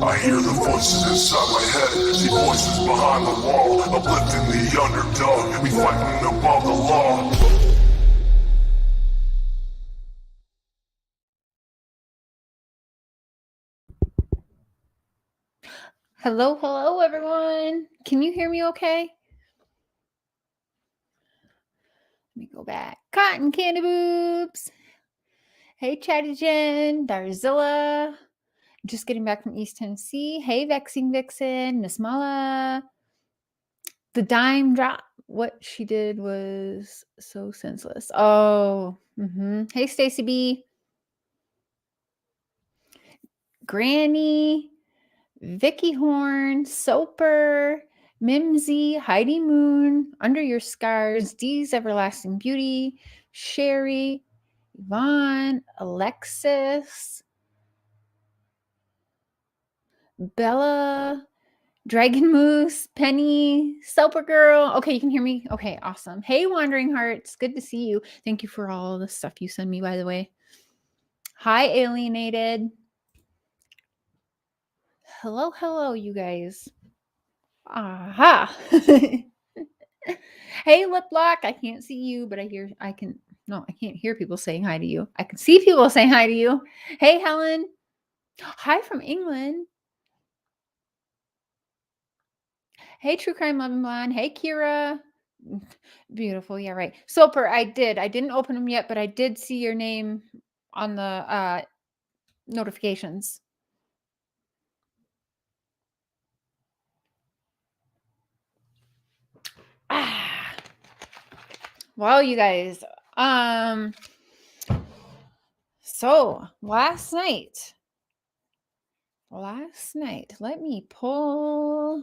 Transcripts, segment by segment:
I hear the voices inside my head, see voices behind the wall, uplifting the underdog, we fighting above the law. Hello, hello, everyone. Can you hear me okay? Let me go back. Cotton Candy Boobs. Hey, Chatty Jen, Darzilla. Just getting back from East Tennessee. Hey, Vexing Vixen, Miss Mala. The dime drop. What she did was so senseless. Oh, Hey, Stacy B. Granny. Vicky Horn, Soper, Mimsy, Heidi Moon, Under Your Scars, Dee's Everlasting Beauty, Sherry, Yvonne, Alexis, Bella, Dragon Moose, Penny, Soper Girl. Okay, you can hear me? Okay, awesome. Hey, Wandering Hearts. Good to see you. Thank you for all the stuff you send me, by the way. Hi, Alienated. Hello, hello, you guys. Aha. Hey, Lip Lock. I can't see you, but I can't hear people saying hi to you. I can see people saying hi to you. Hey, Helen. Hi from England. Hey, True Crime Loving Blonde. Hey, Kira. Beautiful. Yeah, right. Soper, I didn't open them yet, but I did see your name on the notifications. Well, you guys. So last night, let me pull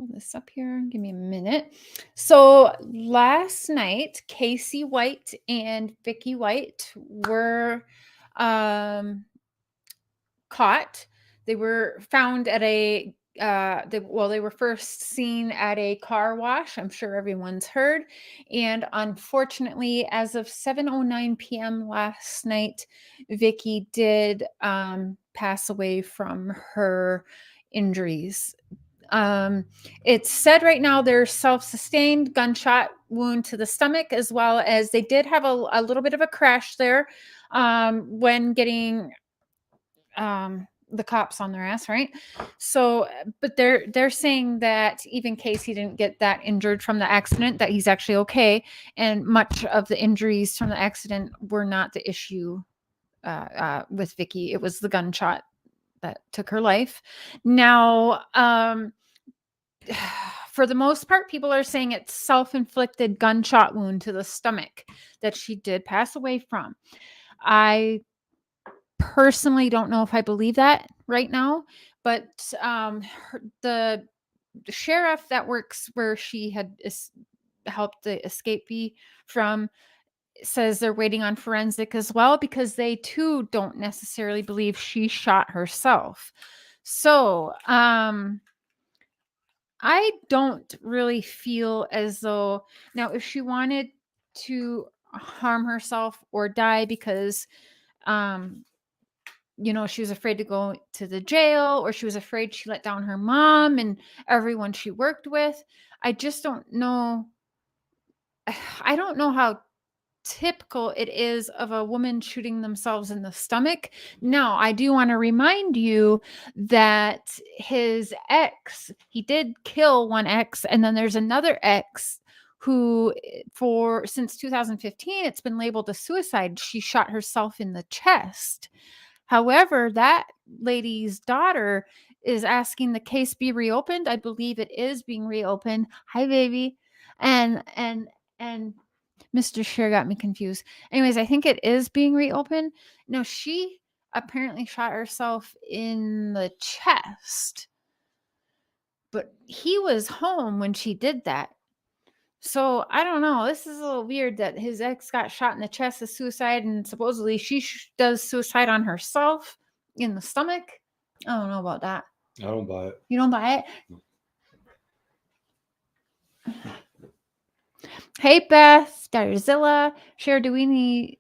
this up here. Give me a minute. So last night, Casey White and Vicky White were caught. They were found at a they were first seen at a car wash. I'm sure everyone's heard. And unfortunately, as of 7:09 p.m. last night, Vicky did pass away from her injuries. It's said right now there's self-sustained gunshot wound to the stomach, as well as they did have a little bit of a crash there when getting the cops on their ass, right? So, but they're saying that even Casey didn't get that injured from the accident, that he's actually okay, and much of the injuries from the accident were not the issue with Vicky. It was the gunshot that took her life. Now, for the most part, people are saying it's self-inflicted gunshot wound to the stomach that she did pass away from. I personally don't know if I believe that right now, but the sheriff that works where she had helped the escapee from says they're waiting on forensic as well, because they too don't necessarily believe she shot herself. So I don't really feel as though, now if she wanted to harm herself or die because she was afraid to go to the jail, or she was afraid she let down her mom and everyone she worked with, I just don't know. I don't know how typical it is of a woman shooting themselves in the stomach. Now, I do want to remind you that his ex, he did kill one ex, and then there's another ex who, for since 2015, it's been labeled a suicide. She shot herself in the chest. However, that lady's daughter is asking the case be reopened. I believe it is being reopened. Hi, baby. And Mr. Cher got me confused. Anyways, I think it is being reopened. No, she apparently shot herself in the chest, but he was home when she did that. So I don't know. This is a little weird that his ex got shot in the chest as suicide, and supposedly she does suicide on herself in the stomach. I don't know about that. I don't buy it. You don't buy it? Hey Beth, Darzilla, Cher, do we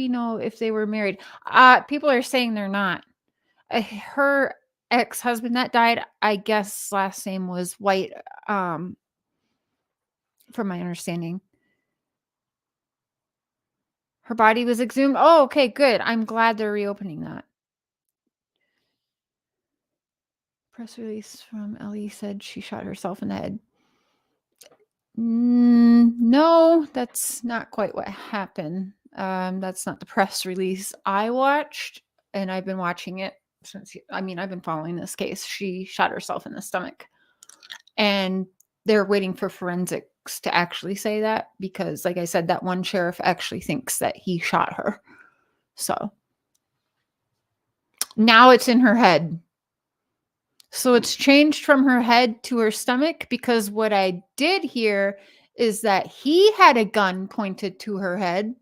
know if they were married? People are saying they're not. her ex-husband that died, I guess last name was White, um, from my understanding. Her body was exhumed. Oh, okay, good. I'm glad they're reopening that. Press release from Ellie said she shot herself in the head. No, that's not quite what happened. That's not the press release I watched, and I've been watching it since. I mean, I've been following this case. She shot herself in the stomach, and they're waiting for forensics to actually say that because, like I said, that one sheriff actually thinks that he shot her. So now it's in her head. So it's changed from her head to her stomach because what I did hear is that he had a gun pointed to her head.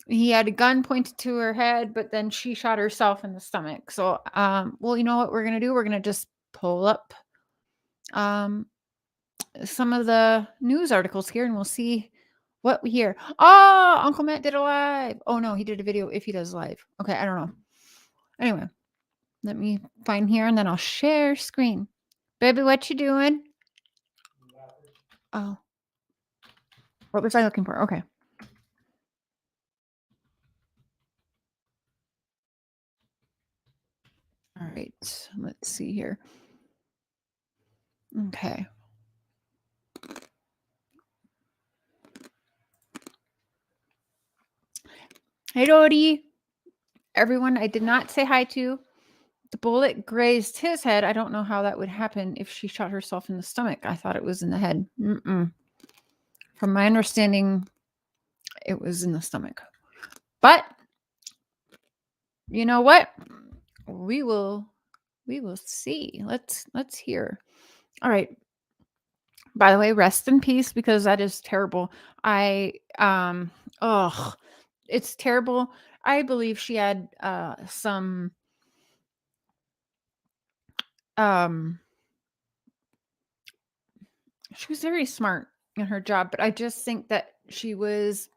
He had a gun pointed to her head, but then she shot herself in the stomach. So, well, you know what we're gonna do? We're gonna just pull up um some of the news articles here, and we'll see what we hear. Oh, Uncle Matt did a live. Oh no, he did a video. If he does live, okay, I don't know. Anyway, let me find here, and then I'll share screen. Baby, what you doing? Oh, what was I looking for? Okay. All right. Let's see here. Okay. Hey, Dodie. Everyone I did not say hi to. The bullet grazed his head. I don't know how that would happen if she shot herself in the stomach. I thought it was in the head. From my understanding, it was in the stomach. But you know what? We will see. Let's hear. All right. By the way, rest in peace because that is terrible. I oh, it's terrible. I believe she had some um she was very smart in her job, but I just think that she was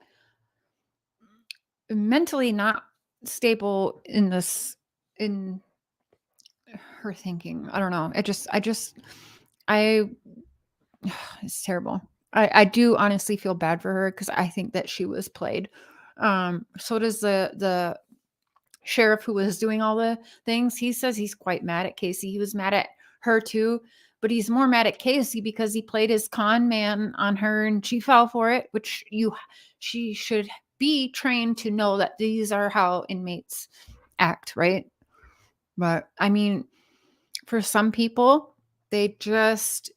mentally not stable in this in her thinking. I don't know. I it's terrible. I do honestly feel bad for her because I think that she was played. So does the sheriff who was doing all the things. He says he's quite mad at Casey. He was mad at her too, but he's more mad at Casey because he played his con man on her and she fell for it, which she should be trained to know that these are how inmates act, right? But I mean, for some people, they just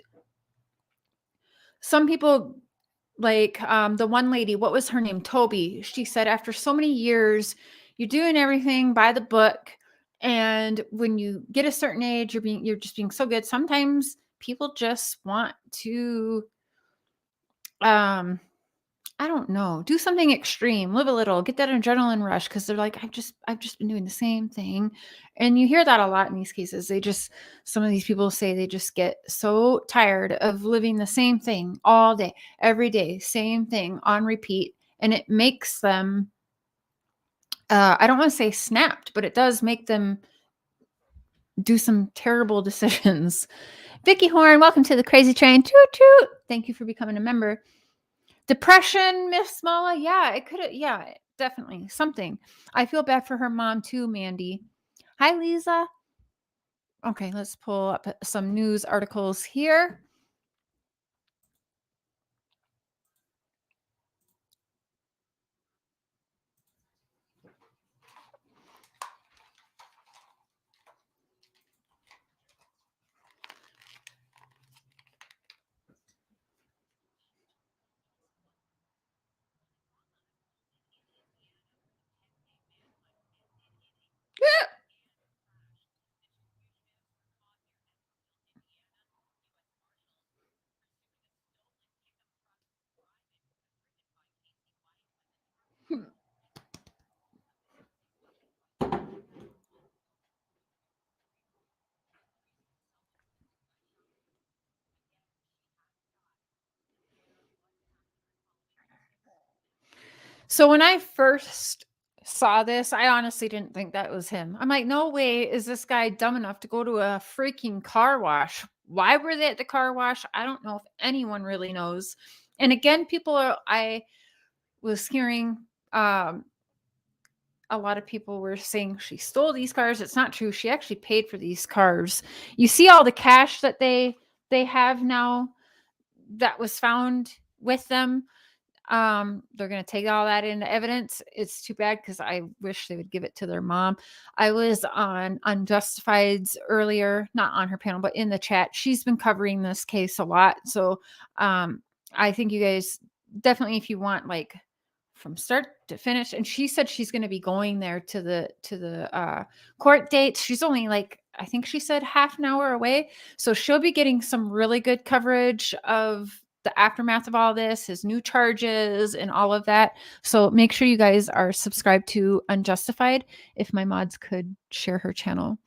some people like the one lady, what was her name? Toby. She said after so many years, you're doing everything by the book, and when you get a certain age, you're just being so good. Sometimes people just want to um I don't know, do something extreme, live a little, get that adrenaline rush because they're like, I've just been doing the same thing. And you hear that a lot in these cases. Some of these people say they just get so tired of living the same thing all day, every day, same thing on repeat. And it makes them, I don't want to say snapped, but it does make them do some terrible decisions. Vicky Horn, welcome to the Crazy Train. Toot toot. Thank you for becoming a member. Depression, Miss Smalla. Yeah, it could have. Yeah, definitely something. I feel bad for her mom too, Mandy. Hi, Lisa. Okay, let's pull up some news articles here. So when I first saw this, I honestly didn't think that was him. I'm like, no way is this guy dumb enough to go to a freaking car wash. Why were they at the car wash? I don't know if anyone really knows. And again, I was hearing um, a lot of people were saying she stole these cars. It's not true. She actually paid for these cars. You see all the cash that they have now that was found with them. They're going to take all that into evidence. It's too bad because I wish they would give it to their mom. I was on Unjustified's earlier, not on her panel, but in the chat. She's been covering this case a lot. So I think you guys definitely, if you want like from start to finish, and she said she's going to be going there to the court dates. She's only like, I think she said half an hour away. So she'll be getting some really good coverage of the aftermath of all this, his new charges and all of that. So make sure you guys are subscribed to Unjustified. If my mods could share her channel.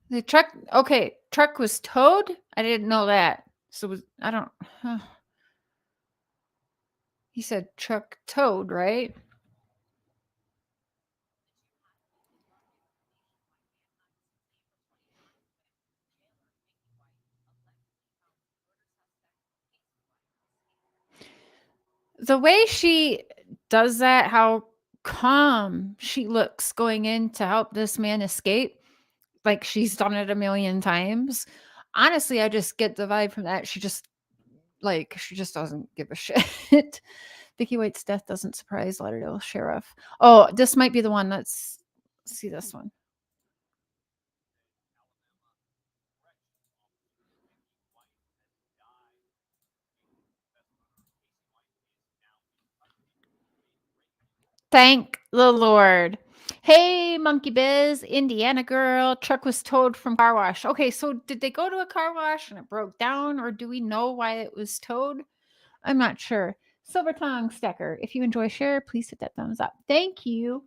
The truck was towed. I didn't know that. So I don't. He said truck towed, right? The way she does that, how calm she looks going in to help this man escape, like she's done it a million times. Honestly, I just get the vibe from that. She just doesn't give a shit. Vicky White's death doesn't surprise Lauderdale Sheriff. Oh, this might be the one. Let's see this one. Thank the Lord. Hey, Monkey Biz, Indiana girl. Truck was towed from car wash. Okay, so did they go to a car wash and it broke down, or do we know why it was towed? I'm not sure. Silver Tongue Stacker, if you enjoy Cher, please hit that thumbs up. Thank you.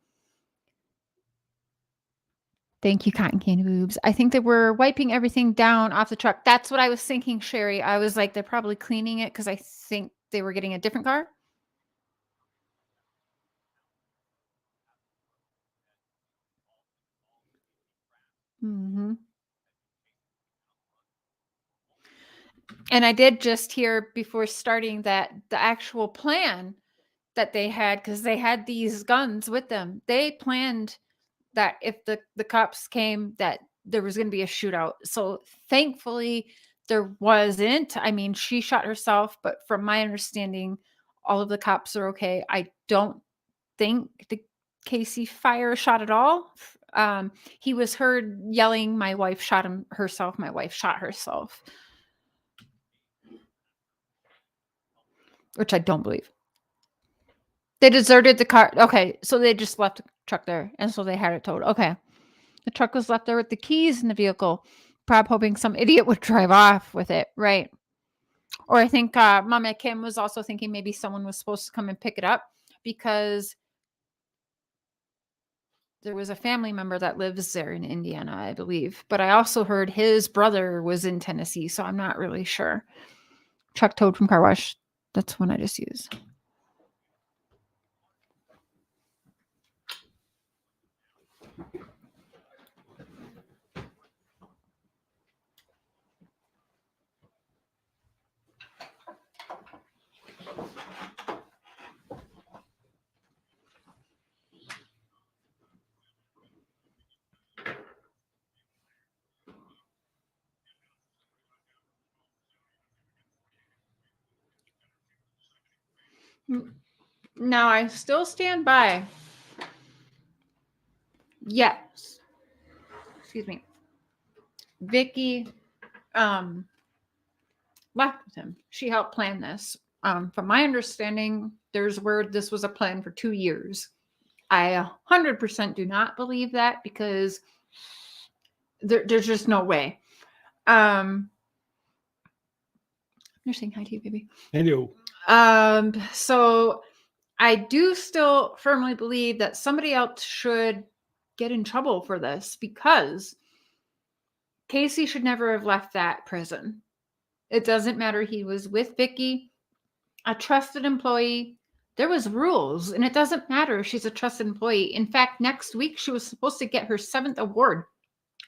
Thank you, Cotton Candy Boobs. I think they were wiping everything down off the truck. That's what I was thinking, Sherry. I was like, they're probably cleaning it because I think they were getting a different car. Mm-hmm. And I did just hear before starting that the actual plan that they had, because they had these guns with them, they planned that if the cops came, that there was going to be a shootout. So thankfully there wasn't. I mean, she shot herself, but from my understanding, all of the cops are okay. I don't think the Casey fire shot at all. He was heard yelling, "My wife shot herself. My wife shot herself," which I don't believe. They deserted the car. Okay, so they just left the truck there, and so they had it towed. Okay. The truck was left there with the keys in the vehicle, probably hoping some idiot would drive off with it, right? Or I think Mama Kim was also thinking maybe someone was supposed to come and pick it up because there was a family member that lives there in Indiana, I believe. But I also heard his brother was in Tennessee, so I'm not really sure. Truck towed from car wash. That's one I just used. Now I still stand by. Yes. Excuse me. Vickie left with him. She helped plan this. From my understanding, there's word this was a plan for 2 years. I 100% do not believe that because there's just no way. You're saying hi to you, baby. Hello. So I do still firmly believe that somebody else should get in trouble for this, because Casey should never have left that prison. It doesn't matter. He was with Vickie, a trusted employee. There was rules, and it doesn't matter if she's a trusted employee. In fact, next week she was supposed to get her 7th award.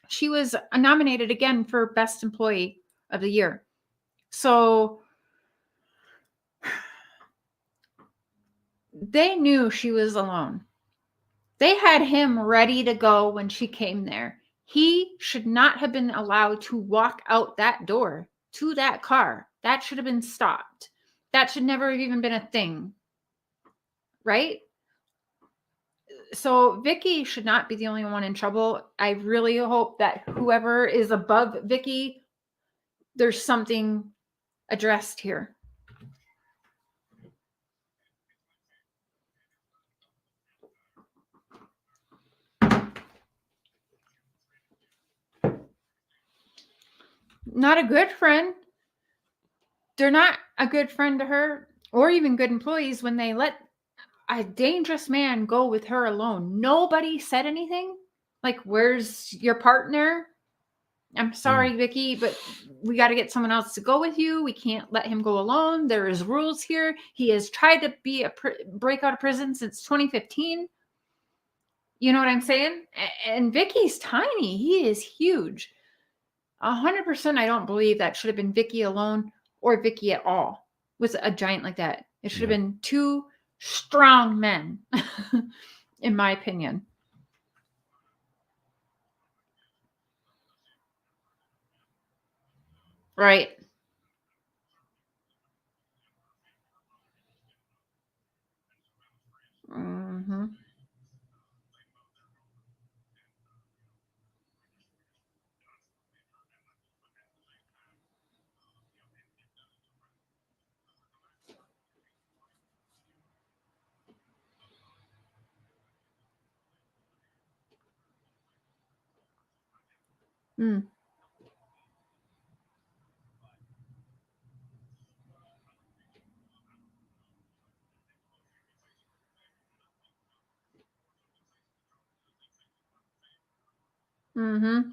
She was nominated again for Best Employee of the Year. So they knew she was alone. They had him ready to go when she came there. He should not have been allowed to walk out that door to that car. That should have been stopped. That should never have even been a thing. Right? So Vickie should not be the only one in trouble. I really hope that whoever is above Vickie, there's something addressed here. Not a good friend. They're not a good friend to her, or even good employees, when they let a dangerous man go with her alone. Nobody said anything. Like, where's your partner? I'm sorry, Vickie, but we got to get someone else to go with you. We can't let him go alone. There is rules here. He has tried to be break out of prison since 2015. You know what I'm saying? And Vickie's tiny. He is huge. 100%. I don't believe that should have been Vickie alone, or Vickie at all, with a giant like that. It should have been two strong men, in my opinion. Right. Mm-hmm. Mm. Mm-hmm.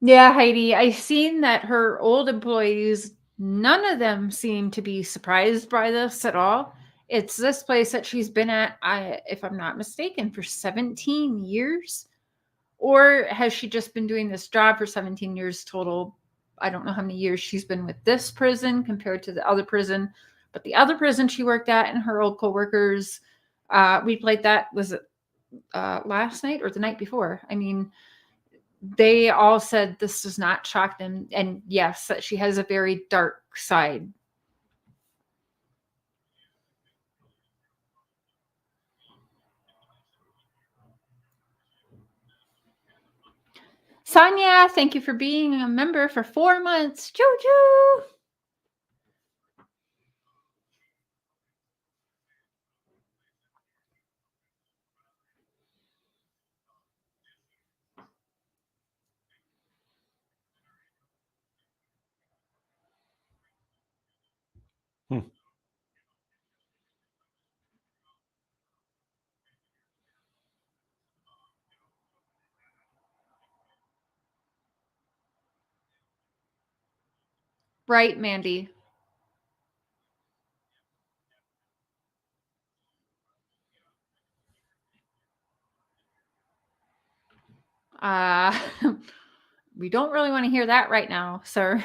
Yeah, Heidi, I've seen that her old employees, none of them seem to be surprised by this at all. It's this place that she's been at, if I'm not mistaken, for 17 years. Or has she just been doing this job for 17 years total? I don't know how many years she's been with this prison compared to the other prison. But the other prison she worked at and her old coworkers, we played that, was it last night or the night before? I mean, they all said this does not shock them. And yes, that she has a very dark side. Sonia, thank you for being a member for 4 months. Choo-choo! Right, Mandy. Uh, we don't really want to hear that right now, sir.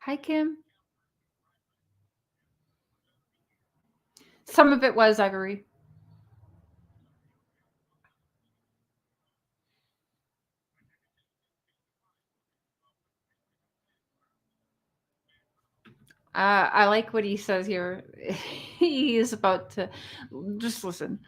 Hi, Kim. Some of it was Ivory. I like what he says here. He is about to just listen.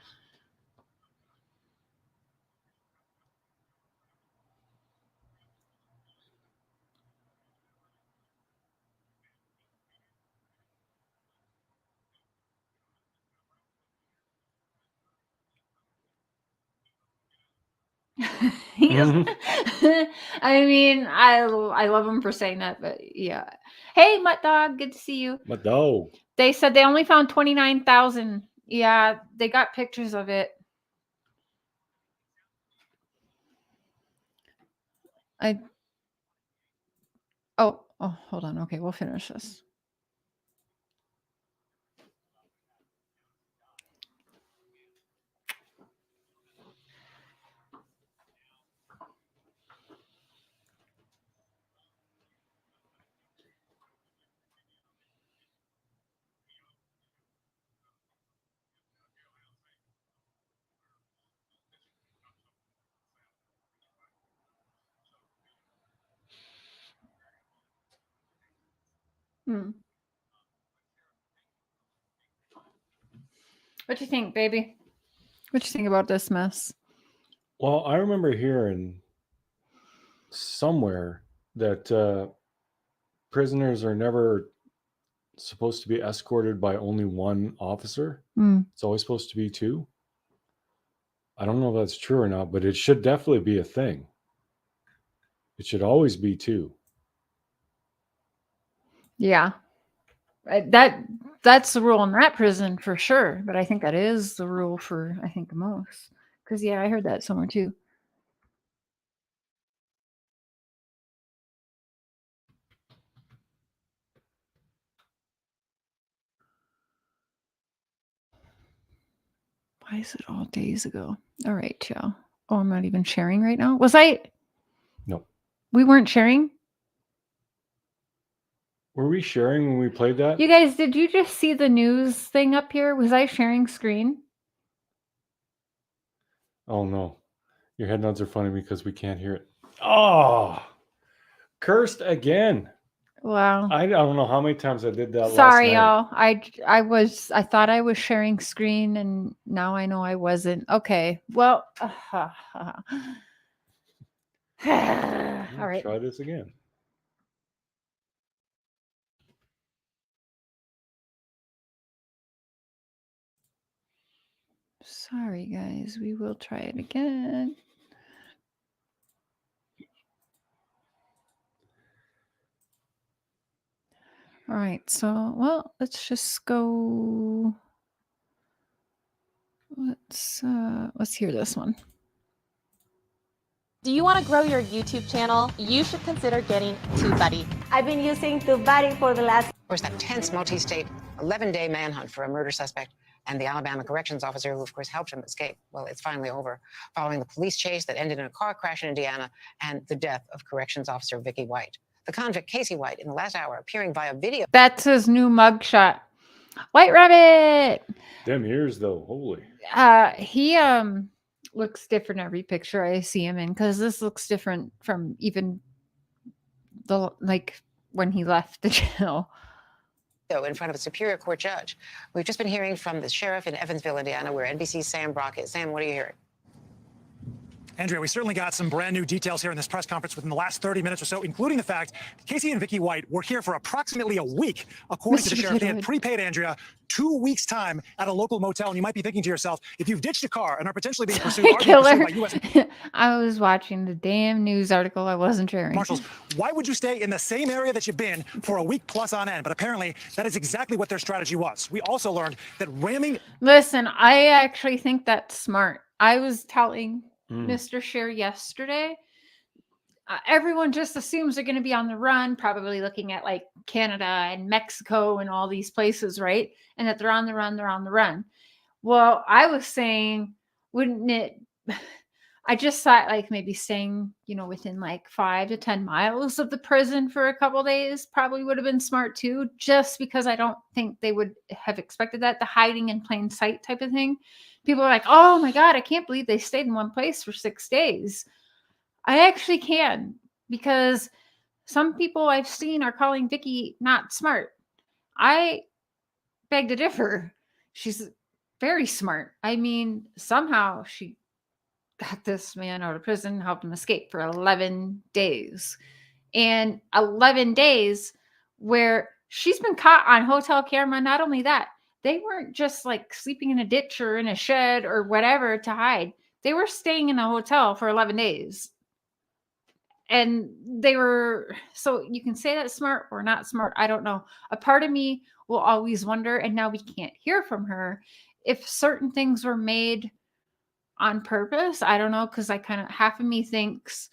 Mhm. I mean, I love him for saying that, but yeah. Hey, Mutt Dog, good to see you. But no. They said they only found 29,000. Yeah, they got pictures of it. Oh, hold on. Okay, we'll finish this. Hmm. What do you think, baby? What do you think about this mess? Well, I remember hearing somewhere that prisoners are never supposed to be escorted by only one officer. Hmm. It's always supposed to be two. I don't know if that's true or not, but it should definitely be a thing. It should always be two. Yeah, that's the rule in that prison for sure. But I think that is the rule for most. Because yeah, I heard that somewhere too. Why is it all days ago? All right, Joe. Oh, I'm not even sharing right now. Was I? No. We weren't sharing. Were we sharing when we played that? You guys, did you just see the news thing up here? Was I sharing screen? Oh no. Your head nods are funny because we can't hear it. Oh, cursed again. Wow. I don't know how many times I did that Sorry, last night. y'all. I thought I was sharing screen, and now I know I wasn't. Okay. Well, all right. Try this again. Sorry, guys. We will try it again. All right. So, well, let's just go. Let's hear this one. Do you want to grow your YouTube channel? You should consider getting TubeBuddy. I've been using TubeBuddy for the last... Of course, that tense multi-state 11-day manhunt for a murder suspect and the Alabama corrections officer who, of course, helped him escape. Well, it's finally over, following the police chase that ended in a car crash in Indiana and the death of corrections officer Vicky White. The convict Casey White, in the last hour, appearing via video. That's his new mugshot. White Rabbit. Them ears, though. Holy. He looks different every picture I see him in, because this looks different from even the when he left the jail. In front of a Superior Court judge. We've just been hearing from the sheriff in Evansville, Indiana, where NBC's Sam Brock is. Sam, what are you hearing? Andrea, we certainly got some brand new details here in this press conference within the last 30 minutes or so, including the fact that Casey and Vicky White were here for approximately a week. According to the sheriff, they had prepaid Andrea 2 weeks' time at a local motel. And you might be thinking to yourself, if you've ditched a car and are potentially being pursued, Killer. by U.S. I was watching the damn news article. I wasn't sharing. Marshals, why would you stay in the same area that you've been for a week plus on end? But apparently, that is exactly what their strategy was. We also learned that ramming... Listen, I actually think that's smart. I was telling Mr. Cher yesterday, everyone just assumes they're going to be on the run, probably looking at like Canada and Mexico and all these places, right? And that they're on the run. Well, I was saying, wouldn't it... I just thought like maybe staying, within like 5 to 10 miles of the prison for a couple days probably would have been smart too, just because I don't think they would have expected that, the hiding in plain sight type of thing. People are like, oh my God, I can't believe they stayed in one place for 6 days. I actually can, because some people I've seen are calling Vicky not smart. I beg to differ. She's very smart. I mean, somehow she got this man out of prison, helped him escape for 11 days. And 11 days where she's been caught on hotel camera. Not only that, they weren't just like sleeping in a ditch or in a shed or whatever to hide. They were staying in a hotel for 11 days. And they were, so you can say that's smart or not smart. I don't know. A part of me will always wonder, and now we can't hear from her, if certain things were made on purpose. I don't know, because I kind of, half of me thinks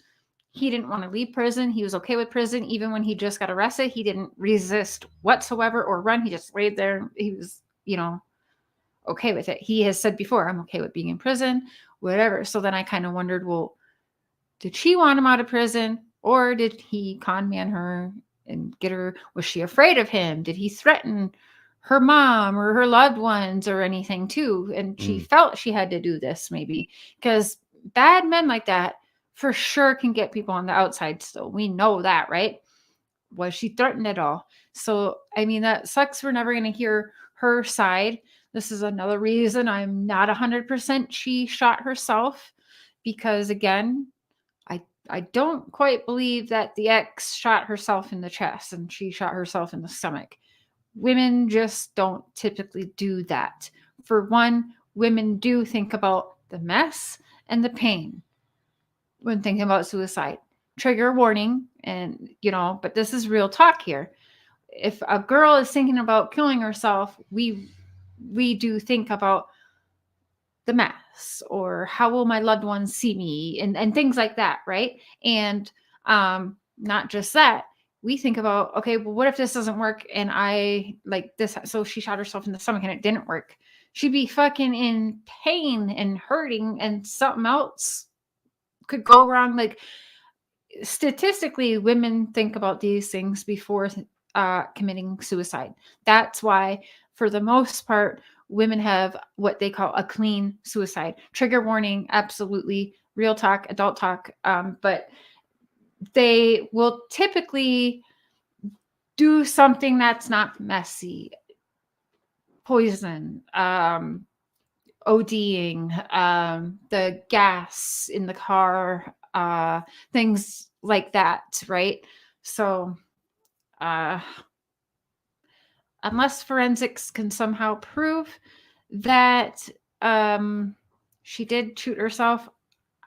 he didn't want to leave prison. He was okay with prison. Even when he just got arrested, he didn't resist whatsoever or run. He just laid there. He was, okay with it. He has said before, I'm okay with being in prison, whatever. So then I kind of wondered, well, did she want him out of prison, or did he con man her and get her? Was she afraid of him? Did he threaten her mom or her loved ones or anything too? And she felt she had to do this, maybe, because bad men like that for sure can get people on the outside still. We know that, right? Was she threatened at all? So, I mean, that sucks. We're never going to hear her side. This is another reason I'm not 100% she shot herself, because again, I don't quite believe that the ex shot herself in the chest and she shot herself in the stomach. Women just don't typically do that. For one, women do think about the mess and the pain when thinking about suicide. Trigger warning, and but this is real talk here. If a girl is thinking about killing herself, we do think about the mess, or how will my loved ones see me, and things like that, right? And not just that, we think about, okay, well, what if this doesn't work and I like this? So she shot herself in the stomach and it didn't work. She'd be fucking in pain and hurting, and something else could go wrong. Like, statistically, women think about these things before committing suicide. That's why, for the most part, women have what they call a clean suicide. Trigger warning, absolutely. Real talk, adult talk. But they will typically do something that's not messy. Poison, ODing, the gas in the car, things like that, right? So, unless forensics can somehow prove that she did shoot herself,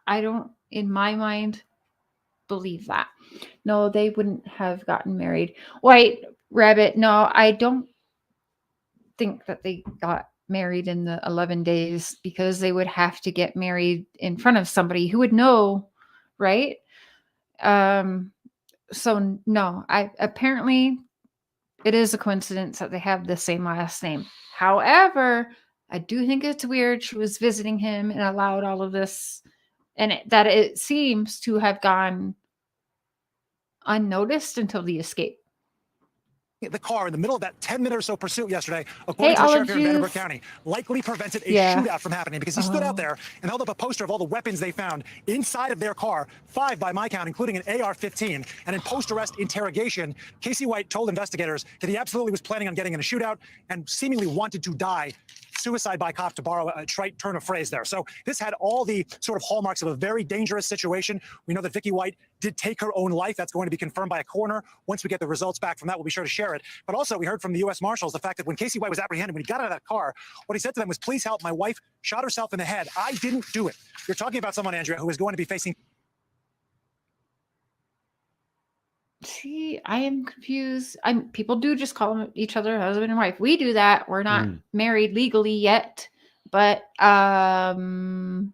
I don't, in my mind, believe that. No, they wouldn't have gotten married. White Rabbit, no, I don't think that they got married in the 11 days, because they would have to get married in front of somebody who would know, right? So no, apparently it is a coincidence that they have the same last name. However, I do think it's weird she was visiting him and allowed all of this, and that it seems to have gone unnoticed until the escape. The car in the middle of that 10-minute or so pursuit yesterday, according to the sheriff here in Vanderbilt County, likely prevented a shootout from happening, because he stood out there and held up a poster of all the weapons they found inside of their car, 5 by my count, including an AR-15. And in post-arrest interrogation, Casey White told investigators that he absolutely was planning on getting in a shootout and seemingly wanted to die. Suicide by cop, to borrow a trite turn of phrase there. So this had all the sort of hallmarks of a very dangerous situation. We know that Vicky White did take her own life. That's going to be confirmed by a coroner. Once we get the results back from that, we'll be sure to share it. But also, we heard from the U.S. Marshals the fact that when Casey White was apprehended, when he got out of that car, what he said to them was, please help, my wife shot herself in the head. I didn't do it. You're talking about someone, Andrea, who is going to be facing... See, I am confused. People do just call each other husband and wife. We do that. We're not married legally yet, but I mean,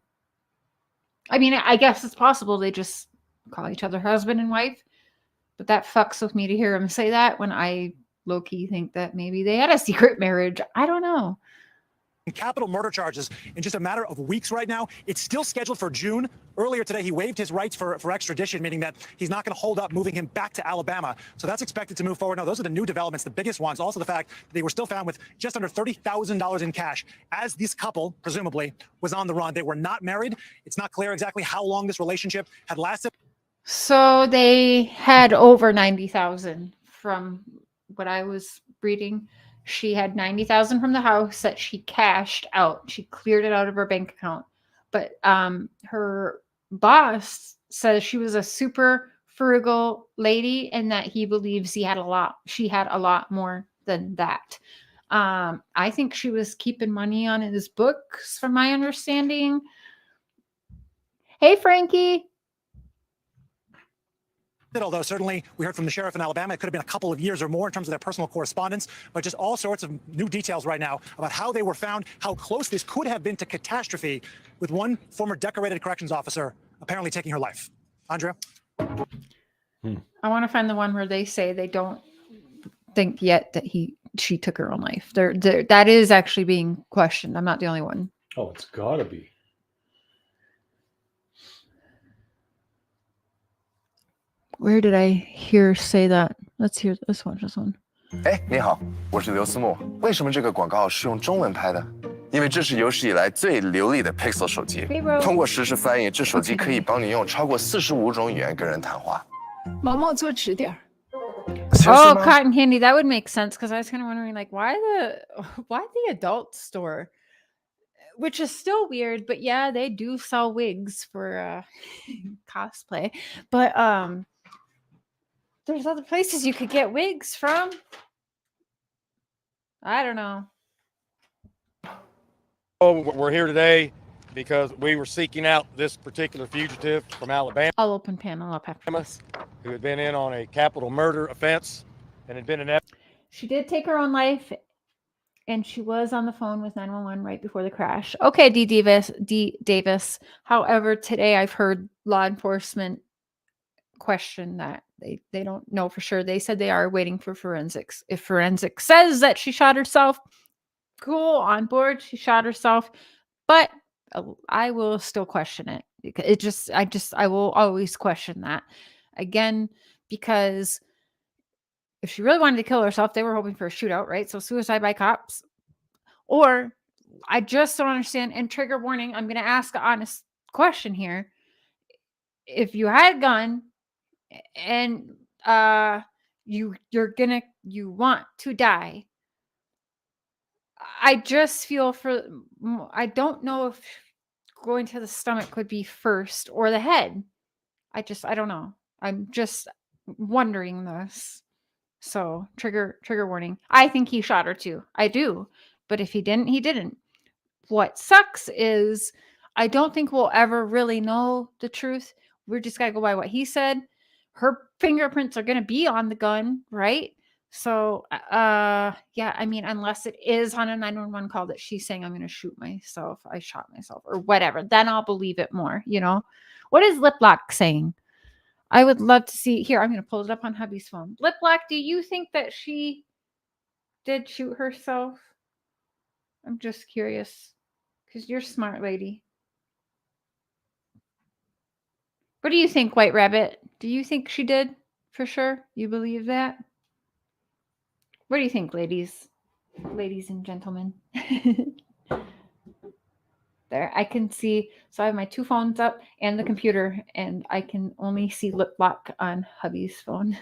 I guess it's possible they just call each other husband and wife. But that fucks with me to hear him say that, when I low-key think that maybe they had a secret marriage. I don't know. Capital murder charges in just a matter of weeks right now. It's still scheduled for June. Earlier today, he waived his rights for extradition, meaning that he's not going to hold up moving him back to Alabama. So that's expected to move forward. Now, those are the new developments, the biggest ones. Also, the fact that they were still found with just under $30,000 in cash, as this couple, presumably, was on the run. They were not married. It's not clear exactly how long this relationship had lasted. So they had over 90,000 from what I was reading, she had 90,000 from the house that she cashed out. She cleared it out of her bank account. But her boss says she was a super frugal lady and that he believes she had a lot more than that. I think she was keeping money on his books, from my understanding. Hey, Frankie. Although certainly we heard from the sheriff in Alabama, it could have been a couple of years or more in terms of their personal correspondence, but just all sorts of new details right now about how they were found, how close this could have been to catastrophe, with one former decorated corrections officer apparently taking her life. Andrea? I want to find the one where they say they don't think yet that she took her own life. That is actually being questioned. I'm not the only one. Oh, it's gotta be. Where did I hear say that? Let's hear this one. This one. 哎，你好，我是刘思慕。为什么这个广告是用中文拍的？因为这是有史以来最流利的 Pixel 手机，通过实时翻译，这手机可以帮你用超过45种语言跟人谈话。毛毛坐直点儿。Oh, cotton candy. That would make sense because I was kind of wondering, like, why the adult store, which is still weird. But yeah, they do sell wigs for cosplay. But there's other places you could get wigs from. I don't know. Oh, we're here today because we were seeking out this particular fugitive from Alabama. I'll open panel up after this. Who had been in on a capital murder offense and had been an. She did take her own life, and she was on the phone with 911 right before the crash. Okay, D. Davis. However, today I've heard law enforcement question that they don't know for sure. They said they are waiting for forensics. If forensics says that she shot herself, cool, on board, she shot herself, but I will still question it. I will always question that again, because if she really wanted to kill herself, they were hoping for a shootout, right? So suicide by cops. Or I just don't understand. And trigger warning, I'm going to ask an honest question here. If you had a gun and you want to die, I just feel I don't know if going to the stomach would be first or the head. I don't know. I'm just wondering this. So trigger warning. I think he shot her too. I do. But if he didn't, he didn't. What sucks is I don't think we'll ever really know the truth. We're just going to go by what he said. Her fingerprints are going to be on the gun, right? So, yeah, I mean, unless it is on a 911 call that she's saying, I'm going to shoot myself, I shot myself, or whatever, then I'll believe it more, you know? What is Lip Lock saying? I would love to see. Here, I'm going to pull it up on hubby's phone. Lip Lock, do you think that she did shoot herself? I'm just curious, because you're a smart lady. What do you think, White Rabbit? Do you think she did for sure? You believe that? What do you think, ladies and gentlemen? There, I can see. So I have my two phones up and the computer, and I can only see Lip Lock on hubby's phone.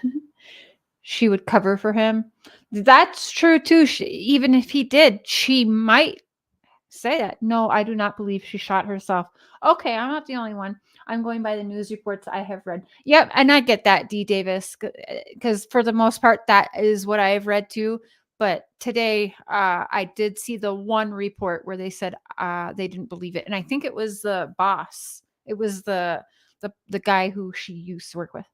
She would cover for him. That's true too. Even if he did, she might say that. No, I do not believe she shot herself. Okay, I'm not the only one. I'm going by the news reports I have read. Yep, and I get that, D. Davis, because for the most part, that is what I have read too. But today, I did see the one report where they said they didn't believe it, and I think it was the boss. It was the guy who she used to work with.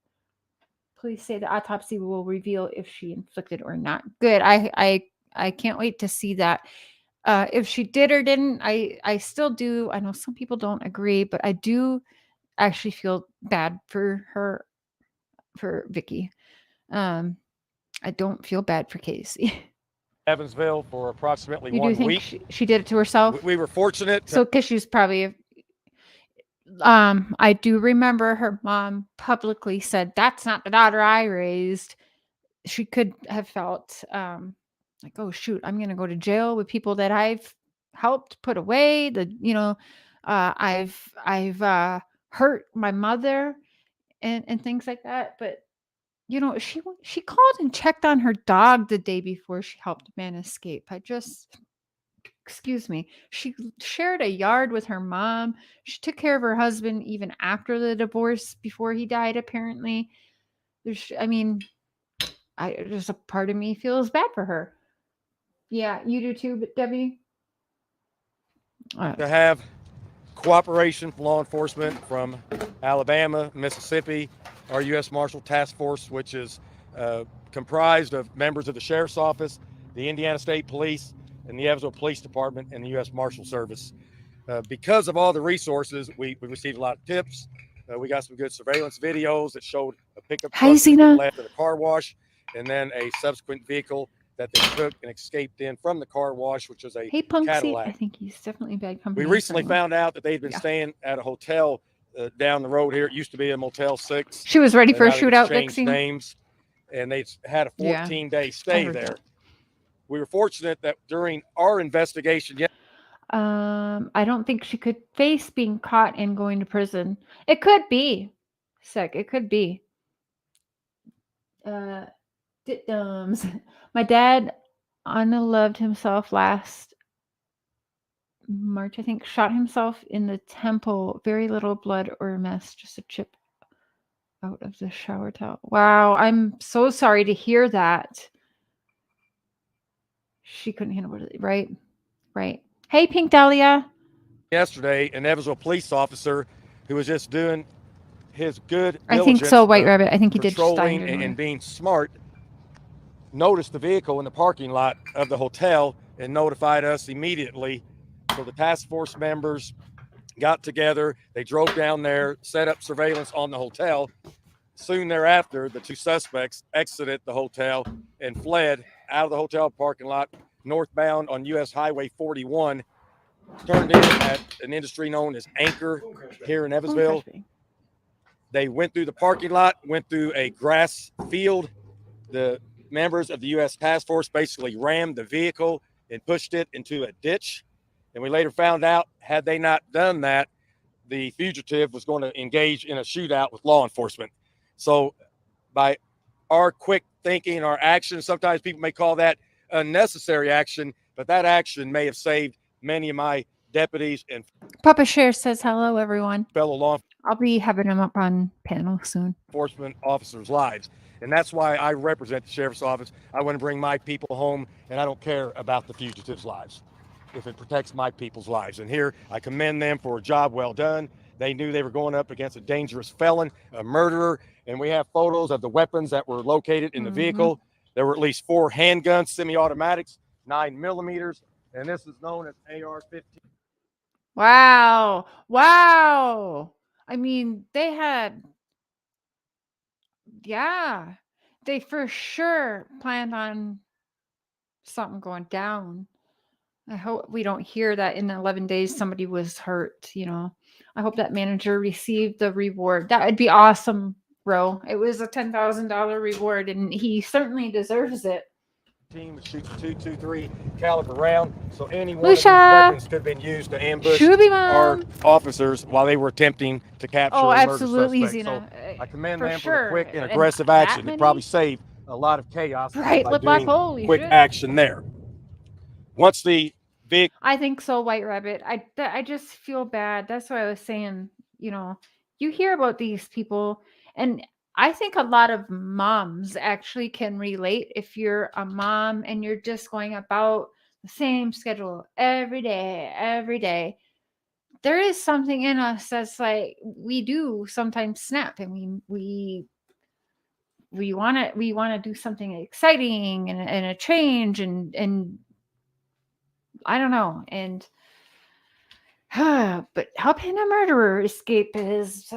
Please say the autopsy will reveal if she inflicted or not. Good. I can't wait to see that. If she did or didn't, I still do. I know some people don't agree, but I do actually feel bad for her, for Vicky. I don't feel bad for Casey. Evansville for approximately You 1 do think week. she did it to herself? We were fortunate. So, because she's probably, I do remember her mom publicly said, "That's not the daughter I raised." She could have felt like, "Oh shoot, I'm going to go to jail with people that I've helped put away." I've hurt my mother and things like that. But you know, she called and checked on her dog the day before she helped a man escape. Excuse me. She shared a yard with her mom. She took care of her husband even after the divorce, before he died, apparently. I mean, there's a part of me feels bad for her. Yeah, you do too, but Debbie? To have cooperation from law enforcement from Alabama, Mississippi, our U.S. Marshal Task Force, which is comprised of members of the Sheriff's Office, the Indiana State Police, and the Evansville Police Department, and the U.S. Marshal Service. Because of all the resources, we received a lot of tips. We got some good surveillance videos that showed a pickup truck that left at a car wash, and then a subsequent vehicle that they took and escaped in from the car wash, which was a Cadillac. I think he's definitely bad company. We recently found out that they'd been staying at a hotel down the road here. It used to be a Motel 6. She was ready for a shootout, Vickie. Names, and they had a 14-day stay there. That. We were fortunate that during our investigation, I don't think she could face being caught and going to prison. It could be. It could be. My dad unloved himself last March, I think, shot himself in the temple. Very little blood or mess, just a chip out of the shower towel. Wow, I'm so sorry to hear that. She couldn't handle it, right? Right. Hey, Pink Dahlia. Yesterday, an Evansville police officer who was just doing his good diligence, I think so, White Rabbit. I think he did patrolling and being smart, noticed the vehicle in the parking lot of the hotel and notified us immediately. So the task force members got together. They drove down there, set up surveillance on the hotel. Soon thereafter, the two suspects exited the hotel and fled out of the hotel parking lot northbound on U.S. Highway 41, turned in at an industry known as Anchor here in Evansville. They went through the parking lot, went through a grass field. The members of the U.S. Task Force basically rammed the vehicle and pushed it into a ditch. And we later found out, had they not done that, the fugitive was going to engage in a shootout with law enforcement. So by our quick thinking, our action, sometimes people may call that unnecessary action, but that action may have saved many of my deputies and Papa Cher says hello, everyone. Fellow law I'll be having him up on panel soon. Enforcement officers' lives. And that's why I represent the Sheriff's Office. I want to bring my people home, and I don't care about the fugitives' lives if it protects my people's lives. And here, I commend them for a job well done. They knew they were going up against a dangerous felon, a murderer, and we have photos of the weapons that were located in the vehicle. There were at least 4 handguns, semi-automatics, 9mm, and this is known as AR-15. Wow. Wow. I mean, they for sure planned on something going down. I hope we don't hear that in 11 days somebody was hurt, you know. I hope that manager received the reward. That would be awesome, bro. It was a $10,000 reward, and he certainly deserves it. Team that shoots a .223 caliber round, so any one of these weapons could have been used to ambush our officers while they were attempting to capture a murder suspect. So I commend them for the quick and aggressive action. It probably saved a lot of chaos by doing quick action there. Once the vehicle, I think so, White Rabbit. I just feel bad. That's why I was saying, you know, you hear about these people, and I think a lot of moms actually can relate. If you're a mom and you're just going about the same schedule every day, there is something in us that's like, we do sometimes snap, and we want to do something exciting and a change, and I don't know. And but helping a murderer escape is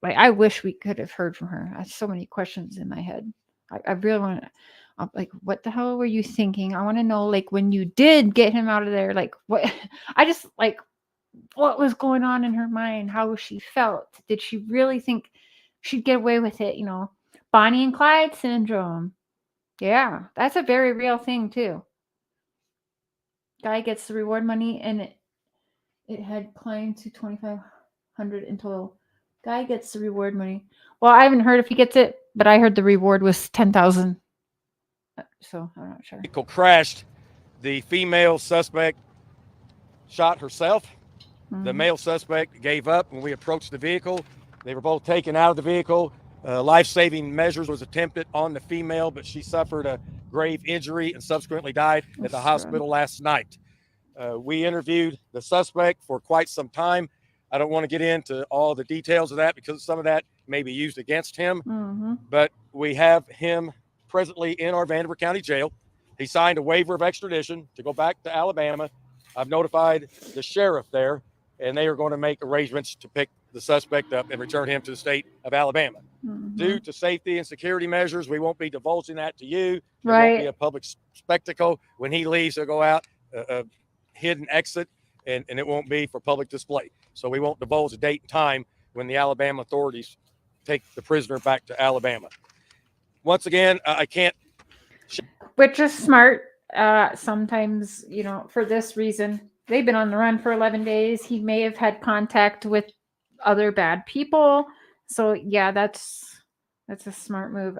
like, I wish we could have heard from her. I have so many questions in my head. I really want to, like, what the hell were you thinking? I want to know, like, when you did get him out of there, like, what, what was going on in her mind? How she felt? Did she really think she'd get away with it? You know, Bonnie and Clyde syndrome. Yeah, that's a very real thing too. Guy gets the reward money, and it had climbed to $2,500 in total. Guy gets the reward money. Well, I haven't heard if he gets it But I heard the reward was 10,000. So I'm not sure. Vehicle crashed. The female suspect shot herself. The male suspect gave up when we approached the vehicle. They were both taken out of the vehicle. Life-saving measures was attempted on the female, but she suffered a grave injury and subsequently died at the hospital last night. We interviewed the suspect for quite some time. I don't want to get into all the details of that because some of that may be used against him, but we have him presently in our Vanderbilt County Jail. He signed a waiver of extradition to go back to Alabama. I've notified the sheriff there, and they are going to make arrangements to pick the suspect up and return him to the state of Alabama. Due to safety and security measures, we won't be divulging that to you. It won't be a public spectacle. When he leaves, he'll go out a hidden exit, and it won't be for public display. So we won't divulge a date and time when the Alabama authorities take the prisoner back to Alabama. Once again, I can't. Which is smart. Sometimes, you know, for this reason, they've been on the run for 11 days. He may have had contact with other bad people. So yeah, that's a smart move.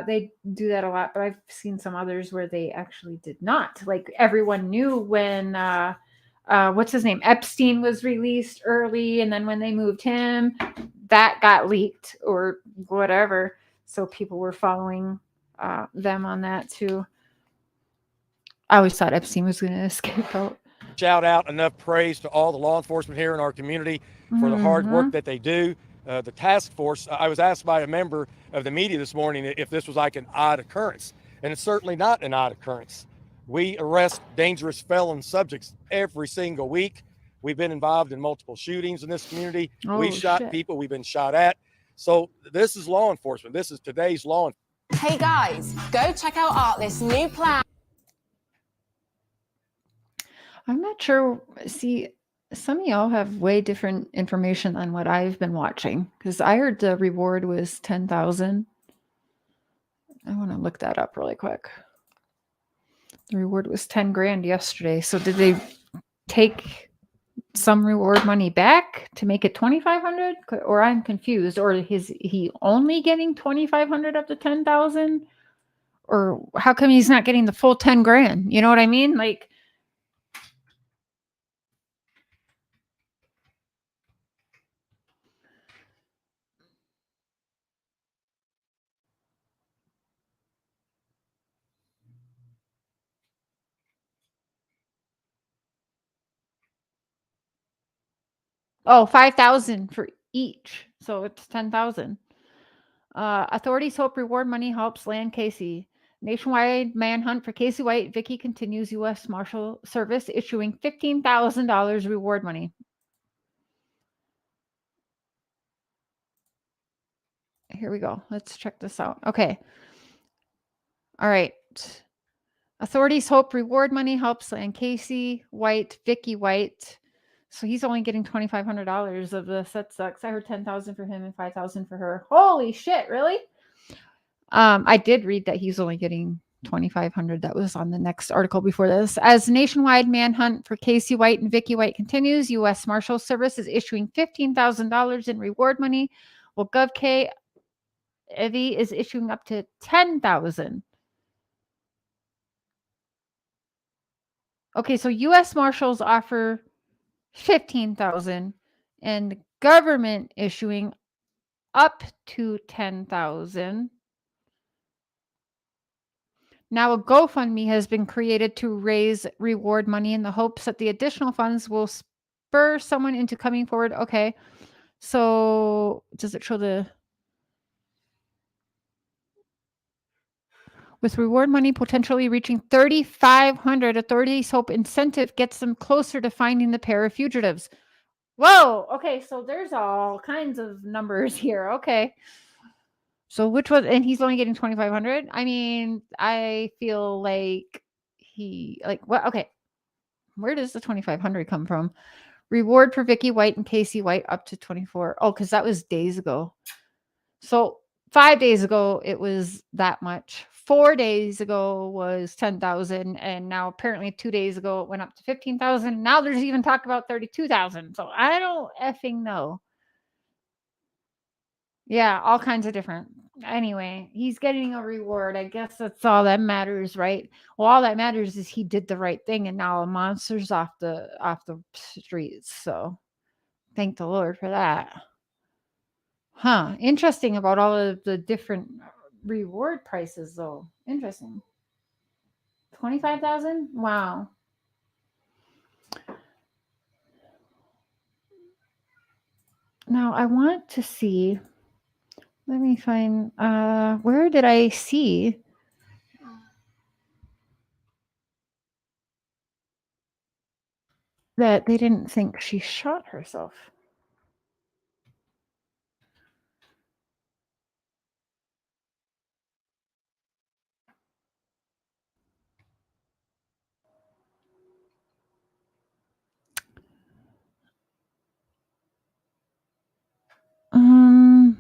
They do that a lot, but I've seen some others where they actually did not. Like everyone knew when what's his name? Epstein was released early, and then when they moved him, that got leaked or whatever. So people were following them on that too. I always thought Epstein was going to escape out. Shout out enough praise to all the law enforcement here in our community for the hard work that they do. The task force, I was asked by a member of the media this morning if this was like an odd occurrence, and it's certainly not an odd occurrence. We arrest dangerous felon subjects every single week. We've been involved in multiple shootings in this community. We've shot people, we've been shot at. So this is law enforcement. This is today's law enforcement. Hey guys, go check out this new plan. I'm not sure. See, some of y'all have way different information than what I've been watching, because I heard the reward was 10,000. I want to look that up really quick. The reward was 10 grand yesterday. So did they take some reward money back to make it 2,500? Or I'm confused. Or is he only getting 2,500 of the 10,000? Or how come he's not getting the full 10 grand? You know what I mean? Like, oh, 5,000 for each. So it's 10,000. Authorities hope reward money helps land Casey. Nationwide manhunt for Casey White. Vickie continues. U.S. Marshal Service issuing $15,000 reward money. Here we go. Let's check this out. Okay. All right. Authorities hope reward money helps land Casey White, Vicky White. So he's only getting $2,500 of this. That sucks. I heard 10,000 for him and 5,000 for her. Holy shit! Really? I did read that he's only getting 2,500. That was on the next article before this. As nationwide manhunt for Casey White and Vicky White continues, U.S. Marshal Service is issuing $15,000 in reward money, while GovK Evie is issuing up to 10,000. Okay, so U.S. Marshals offer 15,000 and government issuing up to 10,000. Now a GoFundMe has been created to raise reward money in the hopes that the additional funds will spur someone into coming forward. Okay. So does it show the with reward money potentially reaching 3,500, authorities hope incentive gets them closer to finding the pair of fugitives. Whoa. Okay. So there's all kinds of numbers here. Okay. So which was, and he's only getting 2,500. I mean, I feel like what? Okay. Where does the 2,500 come from? Reward for Vicky White and Casey White up to 24. Oh, because that was days ago. So 5 days ago, it was that much. 4 days ago was 10,000. And now apparently 2 days ago, it went up to 15,000. Now there's even talk about 32,000. So I don't effing know. Yeah, all kinds of different. Anyway, he's getting a reward. I guess that's all that matters, right? Well, all that matters is he did the right thing, and now a monster's off the streets. So thank the Lord for that. Huh. Interesting about all of the different reward prices, though. Interesting. 25,000? Wow. Now I want to see. Let me find where did I see that they didn't think she shot herself? Um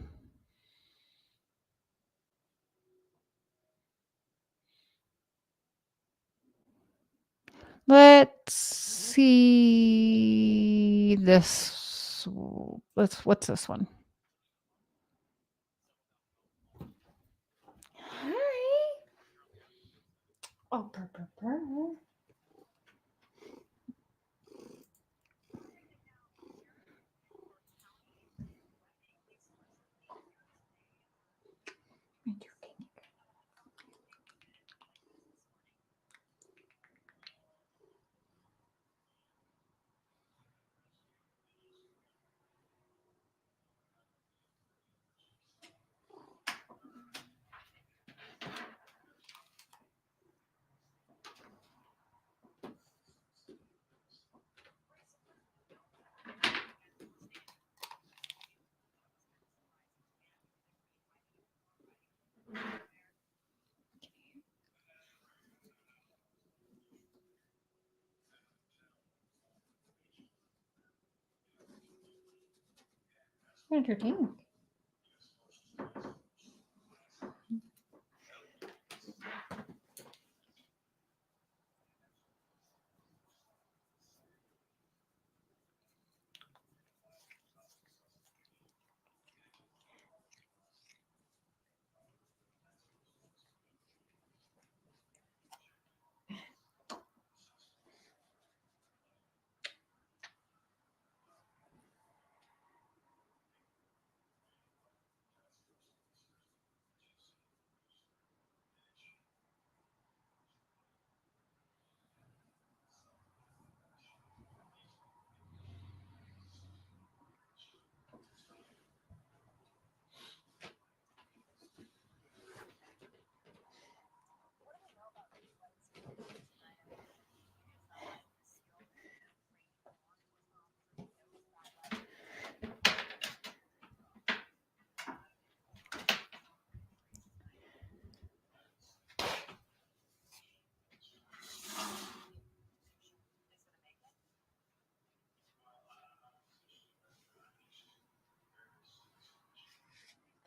Let's see this. What's this one? Hi. Oh, purr, purr, purr. Entertaining.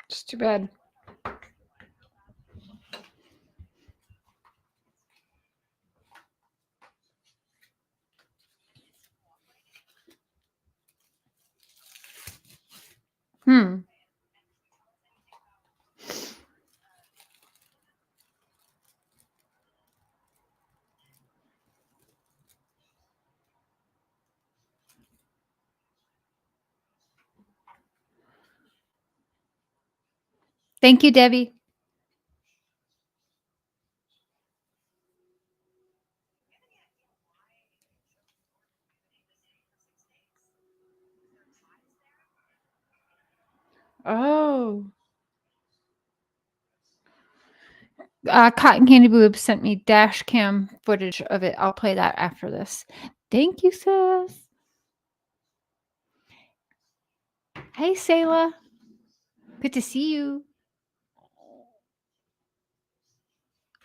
It's too bad. Hmm. Thank you, Debbie. Oh. Cotton Candy Boob sent me dash cam footage of it. I'll play that after this. Thank you, sis. Hey, Sayla. Good to see you.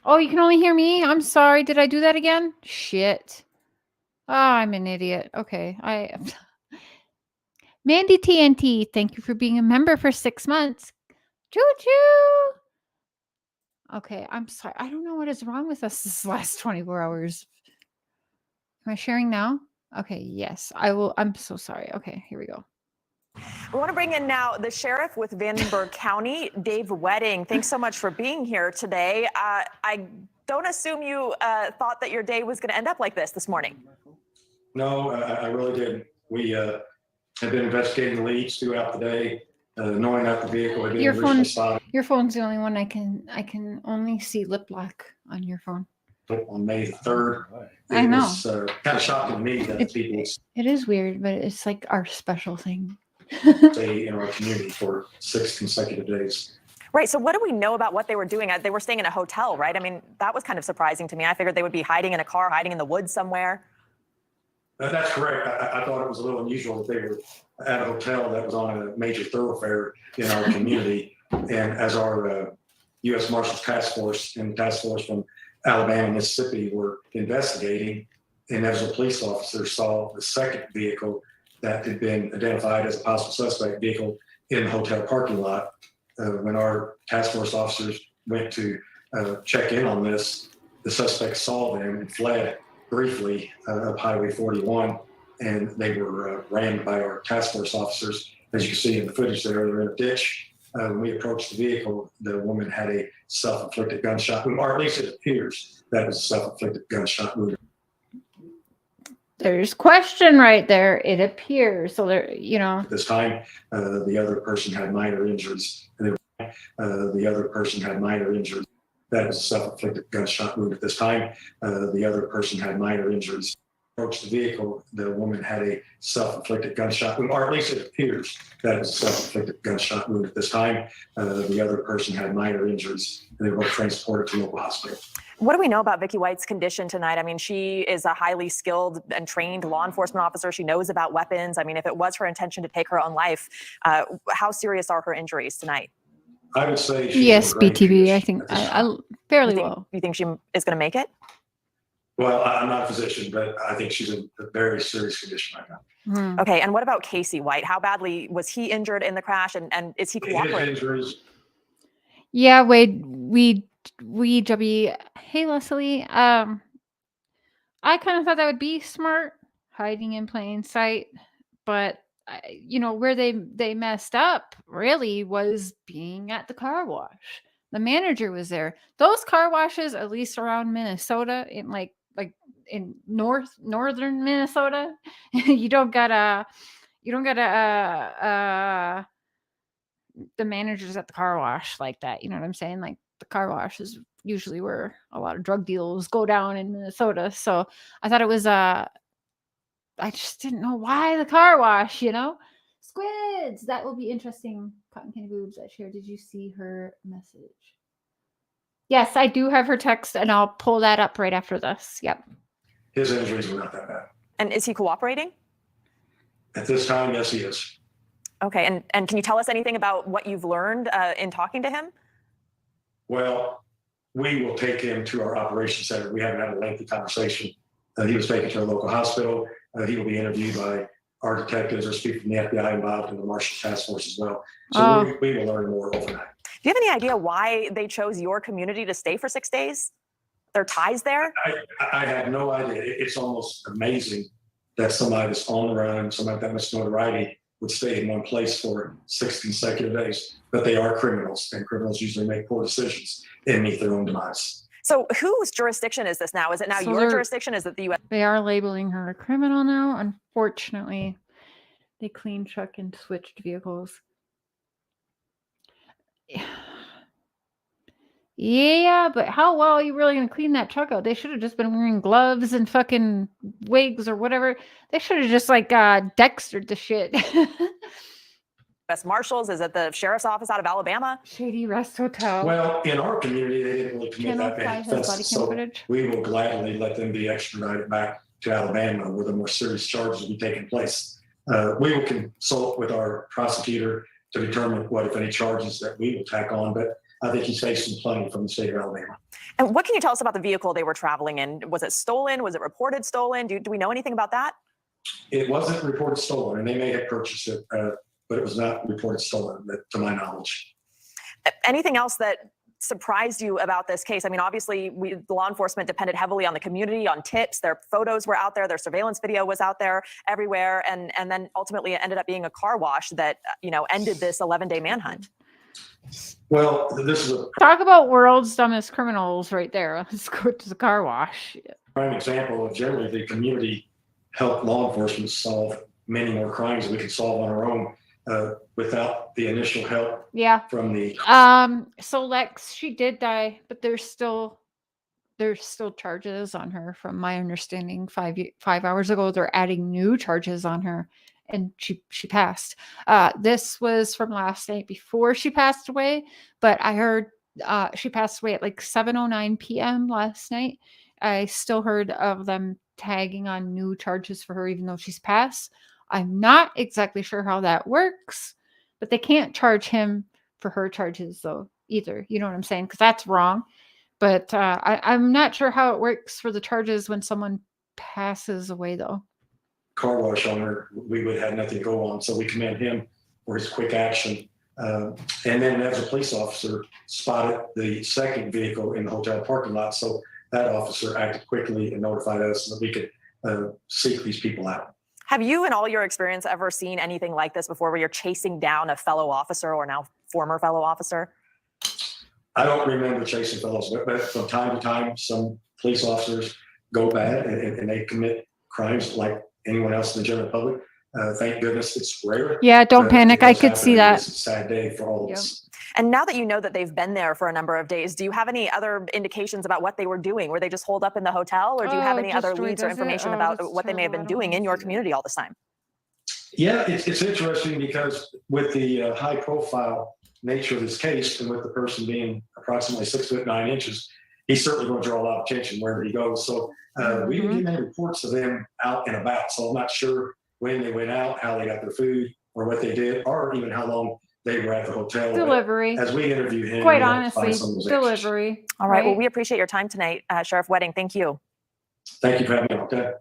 Oh, you can only hear me? I'm sorry. Did I do that again? Shit. Oh, I'm an idiot. Okay. Mandy TNT, thank you for being a member for 6 months. Choo-choo. Okay, I'm sorry. I don't know what is wrong with us this last 24 hours. Am I sharing now? Okay, yes. I will. I'm so sorry. Okay, here we go. We want to bring in now the sheriff with Vandenberg County, Dave Wedding. Thanks so much for being here today. I don't assume you thought that your day was going to end up like this morning. No, I really didn't. We have been investigating leads throughout the day, knowing that the vehicle had been originally spotted. Your phone's the only one I can only see lip lock on your phone. On May the 3rd. I know. It was kind of shocking to me that people It is weird, but it's like our special thing. stay in our community for 6 consecutive days. Right. So what do we know about what they were doing? They were staying in a hotel, right? I mean, that was kind of surprising to me. I figured they would be hiding in a car, hiding in the woods somewhere. That's correct. I thought it was a little unusual that they were at a hotel that was on a major thoroughfare in our community. And as our U.S. Marshals Task Force and the task force from Alabama and Mississippi were investigating, and as a police officer saw the second vehicle that had been identified as a possible suspect vehicle in the hotel parking lot. When our task force officers went to check in on this, the suspect saw them and fled briefly up Highway 41, and they were rammed by our task force officers. As you can see in the footage there, they're in a ditch. When we approached the vehicle, the woman had a self-inflicted gunshot wound, or at least it appears that it was a self-inflicted gunshot wound. There's question right there. It appears. So there, At this time, the other person had minor injuries. The other person had minor injuries. That was a self-inflicted gunshot wound. At this time, the other person had minor injuries. Approached the vehicle, the woman had a self-inflicted gunshot wound, or at least it appears that it was a self-inflicted gunshot wound. At this time, the other person had minor injuries, and they were transported to a local hospital. What do we know about Vicky White's condition tonight? I mean, she is a highly skilled and trained law enforcement officer. She knows about weapons. I mean, if it was her intention to take her own life, how serious are her injuries tonight? I would say yes, BTB. I think I fairly well. You think she is going to make it? Well, I'm not a physician, but I think she's in a very serious condition right now. Okay, and what about Casey White? How badly was he injured in the crash, and is he cooperating? His injuries. Yeah, Wade, WW. Hey, Leslie. I kind of thought that would be smart, hiding in plain sight, but where they messed up really was being at the car wash. The manager was there. Those car washes, at least around Minnesota, in like in northern Minnesota, you don't gotta the managers at the car wash like that. You know what I'm saying? Like the car wash is usually where a lot of drug deals go down in Minnesota. So I thought it was I just didn't know why the car wash, Squids, that will be interesting. Cotton candy boobs at Cher. Did you see her message? Yes, I do have her text, and I'll pull that up right after this. Yep. His injuries were not that bad. And is he cooperating? At this time, yes, he is. Okay, and can you tell us anything about what you've learned in talking to him? Well, we will take him to our operations center. We haven't had a lengthy conversation. He was taken to a local hospital. He will be interviewed by our detectives. There's people from the FBI involved in the Marshall Task Force as well. So we will learn more overnight. Do you have any idea why they chose your community to stay for 6 days? Their ties there? I have no idea. It's almost amazing that somebody that's on the run, somebody with that much notoriety, would stay in one place for 6 consecutive days. But they are criminals, and criminals usually make poor decisions and meet their own demise. So whose jurisdiction is this now? Is it now your jurisdiction? Is it the U.S.? They are labeling her a criminal now. Unfortunately, they clean truck and switched vehicles. Yeah, but how well are you really going to clean that truck out? They should have just been wearing gloves and fucking wigs or whatever. They should have just Dextered the shit. U.S. Marshals? Is it the sheriff's office out of Alabama? Shady Rest Hotel. Well, in our community, they didn't really commit that many offenses, so we will gladly let them be extradited back to Alabama where the more serious charges will be taking place. We will consult with our prosecutor to determine what, if any, charges that we will tack on, but I think he's facing plenty from the state of Alabama. And what can you tell us about the vehicle they were traveling in? Was it stolen? Was it reported stolen? Do we know anything about that? It wasn't reported stolen, and they may have purchased it, but it was not reported stolen, to my knowledge. Anything else that surprised you about this case? I mean, obviously, the law enforcement depended heavily on the community, on tips. Their photos were out there. Their surveillance video was out there everywhere. And then ultimately it ended up being a car wash that, ended this 11-day manhunt. Well, this is a Talk about world's dumbest criminals right there. Let's go to the car wash. prime example of generally the community help law enforcement solve many more crimes than we can solve on our own without the initial help from the So Lex, she did die, but there's still charges on her. From my understanding, 5 hours ago they're adding new charges on her, and she passed. This was from last night before she passed away, but I heard she passed away at like 7:09 p.m. last night. I still heard of them tagging on new charges for her even though she's passed. I'm not exactly sure how that works, but they can't charge him for her charges though either. You know what I'm saying? Because that's wrong. But I'm not sure how it works for the charges when someone passes away though. car wash owner, we would have nothing to go on. So we commend him for his quick action. And then as a police officer, spotted the second vehicle in the hotel parking lot. So that officer acted quickly and notified us so that we could seek these people out. Have you, in all your experience, ever seen anything like this before where you're chasing down a fellow officer or now former fellow officer? I don't remember chasing fellows, but from time to time, some police officers go bad and they commit crimes like anyone else in the general public. Thank goodness it's rare. Yeah, don't panic. I could see that. It's a sad day for all of us. And now that you know that they've been there for a number of days, do you have any other indications about what they were doing? Were they just holed up in the hotel, or do you have any other leads or information about what they may have been doing in your community all this time? Yeah, it's interesting because with the high profile nature of this case and with the person being approximately 6'9", he's certainly going to draw a lot of attention wherever he goes. So we didn't get many reports of them out and about. So I'm not sure when they went out, how they got their food, or what they did, or even how long they were at the hotel. Delivery. But as we interviewed him, quite honestly, delivery. All right. Well, we appreciate your time tonight, Sheriff Wedding. Thank you. Thank you for having me. Okay.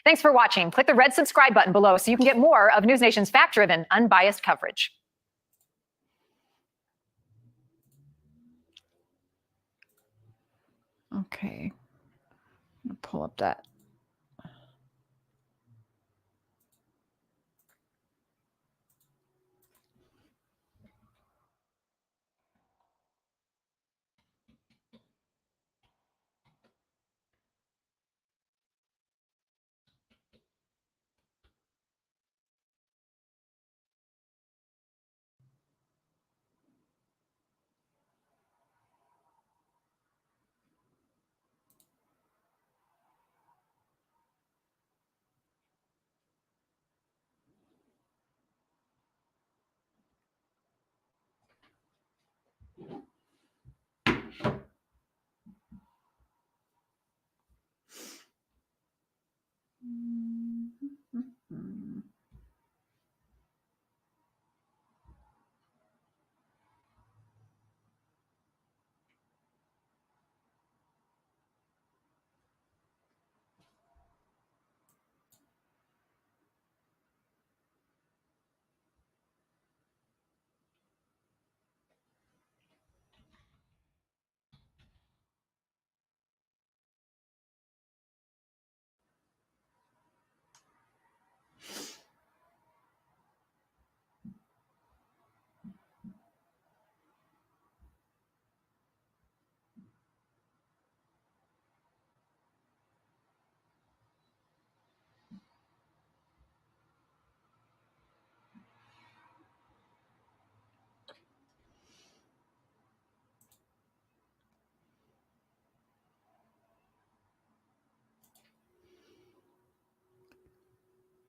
Thanks for watching. Click the red subscribe button below so you can get more of News Nation's fact-driven, unbiased coverage. Okay. I'm gonna pull up that.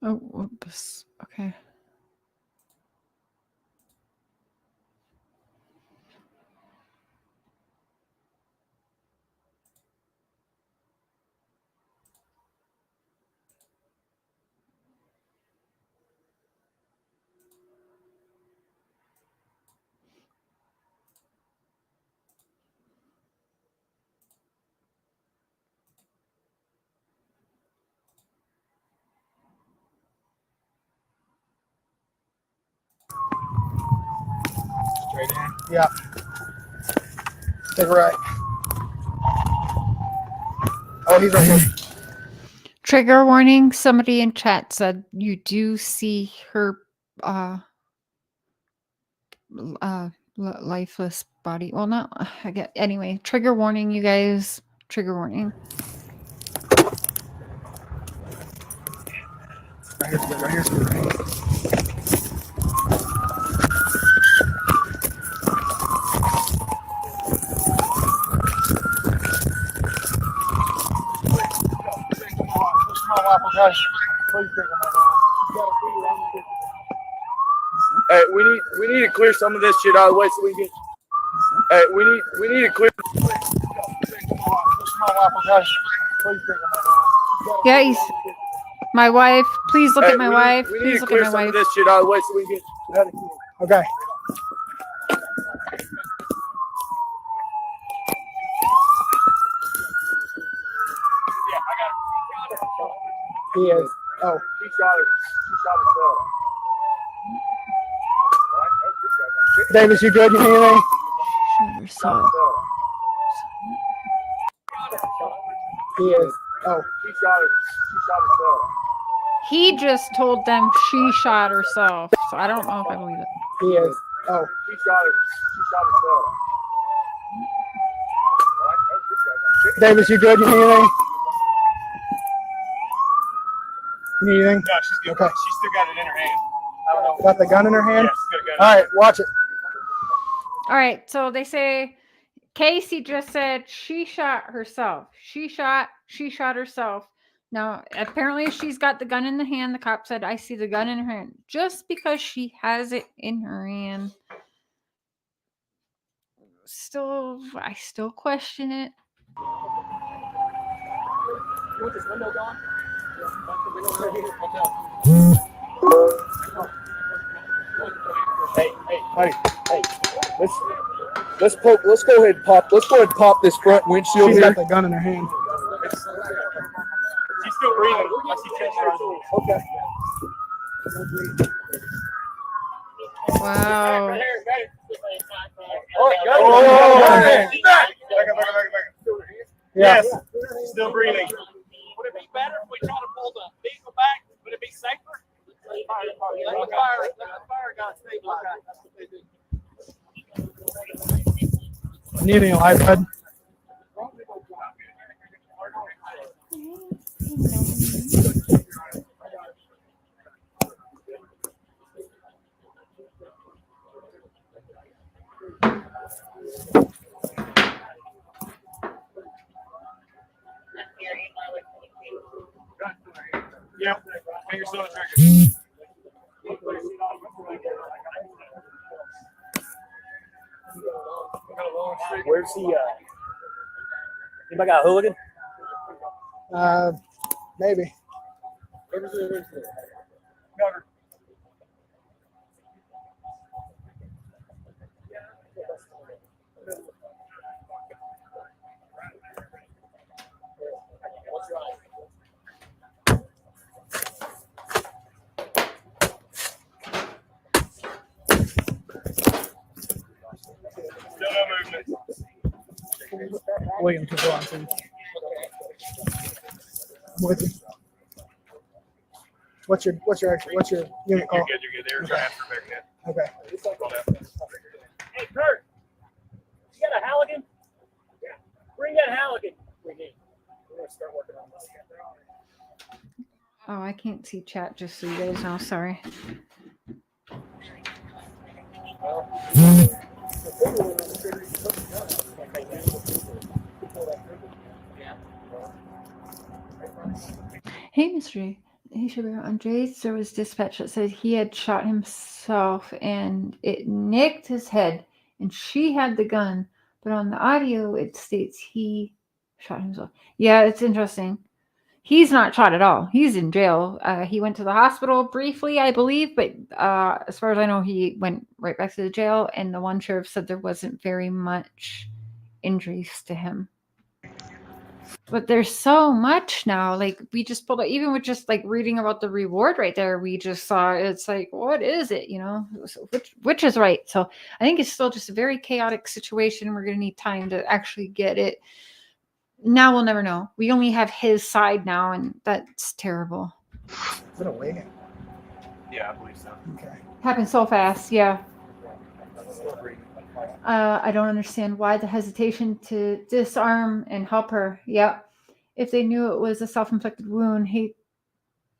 Oh, whoops. Okay. Straight in? Yeah. Take a right. Oh, he's right here. Trigger warning. Somebody in chat said you do see her lifeless body. Well, not I get anyway. Trigger warning, you guys. Trigger warning. Right here, right here, right here. Hey, we need to clear some of this shit out of the way so we can get. Hey, we need to clear. Guys, my wife. Please look Hey, at my we wife. need Please to look clear at my some wife. of this shit out of the way so we can get. Okay. He is. Oh. She shot herself. Davis, you good? You need anything? Shot herself. He is. Oh. She shot herself. He just told them she shot herself. So I don't know if I believe it. He is. Oh. She shot herself. Davis, you good? You need anything? You need anything? No, she's good. Okay. She's still got it in her hand. I don't know. Got the gun in her hand? Yeah, she's got a gun. All right, watch it. All right, so they say Casey just said she shot herself. She shot herself. Now, apparently she's got the gun in the hand. The cop said, I see the gun in her hand. Just because she has it in her hand. I still question it. You want this window gone? Hey. Let's go ahead and pop. Let's go ahead and pop this front windshield She's here. got the gun in her hand. She's still breathing. I see chest rising. Okay. Wow. Back. Yes. Still breathing. Would it be better if we try to pull the vehicle back? Would it be safer? Let the fire guys stabilize. That's what they do. Need any life, bud? Yep. Fingers on the trigger. Where's he? Anybody got a hooligan? Maybe. Still no movement. William took on too. With you. What's your unit call? You're good. They're transfer back in. Okay. Hey, Kurt. You got a Halligan? Yeah. Bring that Halligan. We need. We're gonna start working on this. Oh, I can't see chat, just so you guys know. Sorry. Hey, Mystery. Hey, Sugar. On Jay's, there was dispatch that said he had shot himself and it nicked his head, and she had the gun. But on the audio, it states he shot himself. Yeah, it's interesting. He's not shot at all. He's in jail. He went to the hospital briefly, I believe, but as far as I know, he went right back to the jail. And the one sheriff said there wasn't very much injuries to him. But there's so much now. Like we just pulled up, even with just like reading about the reward right there, we just saw it's like, what is it? You know, so which is right. So I think it's still just a very chaotic situation. We're gonna need time to actually get it. Now we'll never know. We only have his side now, and that's terrible. Is it a wig? Yeah, I believe so. Okay. Happened so fast, yeah. I don't understand why the hesitation to disarm and help her. Yeah. If they knew it was a self-inflicted wound, hate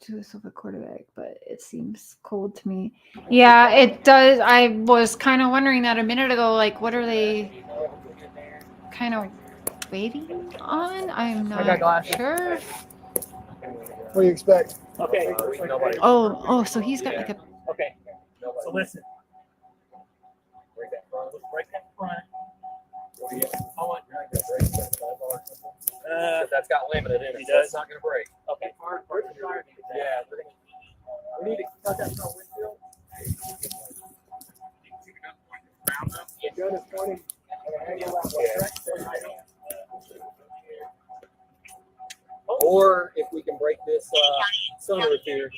to assault a quarterback, but it seems cold to me. Yeah, it does. I was kind of wondering that a minute ago. Like, what are they kind of waiting on? I'm not sure. What do you expect? Okay. Oh, so he's got like a. Okay. So listen. Break that front. Let's break that front. That's got limited in it. So it's not going to break. Okay. Yeah. We need to cut that front windshield. Yeah. Gun is pointing. Or if we can break this sunroof here,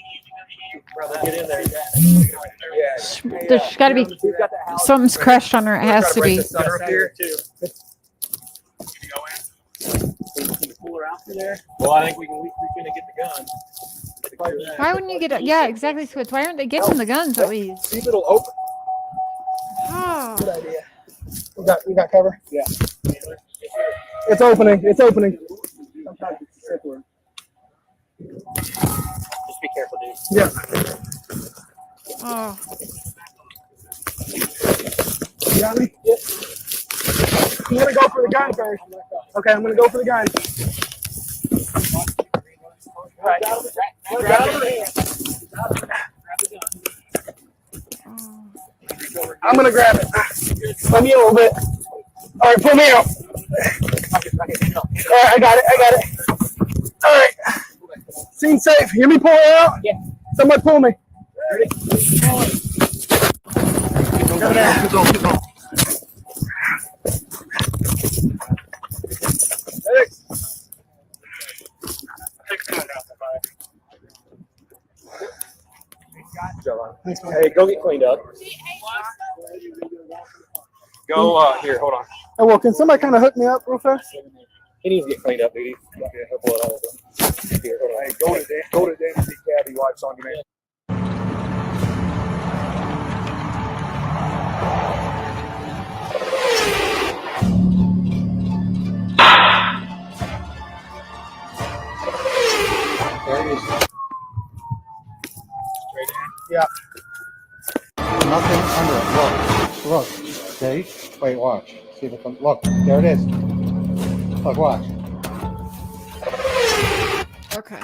probably get in there. Yeah. There's got to be something's crashed on her. It has to be. Sunroof here too. Pull her out through there. Well, I think we can get the gun. Why wouldn't you get it? Yeah, exactly, Switch. Why aren't they giving the guns at least? See if it'll open. Oh. Good idea. We got cover? Yeah. It's opening. It's opening. Sometimes it's simpler. Just be careful, dude. Yeah. Oh. You got me? Yep. I'm going to go for the gun first. Okay, I'm going to go for the gun. All right. Grab her hand. I'm going to grab it. Let me a little bit. All right, pull me out. All right, I got it. All right. Seems safe. Hear me pull it out? Yeah. Somebody pull me. Ready? Go down. Keep going. Hey, go get cleaned up. Go here, hold on. Hey, well, can somebody kind of hook me up real fast? He needs to get cleaned up, dude. He'll blood all over. Here, hold on. Hey, go to Dan and see Cabby wipes on you, man. There it is. Yeah. Nothing under it. Look. See? Wait, watch. See if it comes. Look, there it is. Look, watch. Okay.